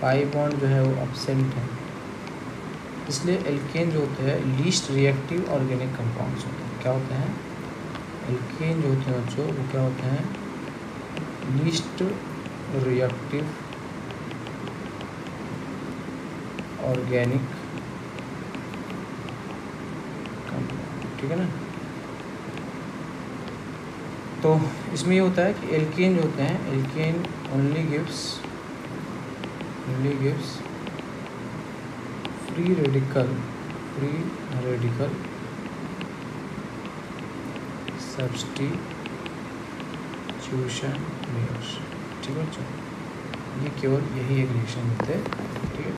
पाई बॉन्ड जो है वो एब्सेंट है। इसलिए एल्केन जो होते हैं लीस्ट रिएक्टिव ऑर्गेनिक कंपाउंड्स होते हैं। क्या होते हैं? एल्केन जो होते हैं बच्चों वो क्या होते हैं? लीस्ट रिएक्टिव ऑर्गेनिक कंपाउंड, ठीक है ना। तो इसमें ये होता है कि एल्केन जो होते हैं, alkane only gives free radical substitution reaction, ठीक है बच्चों। ये केवल यही एक रिएक्शन देते हैं, ठीक है।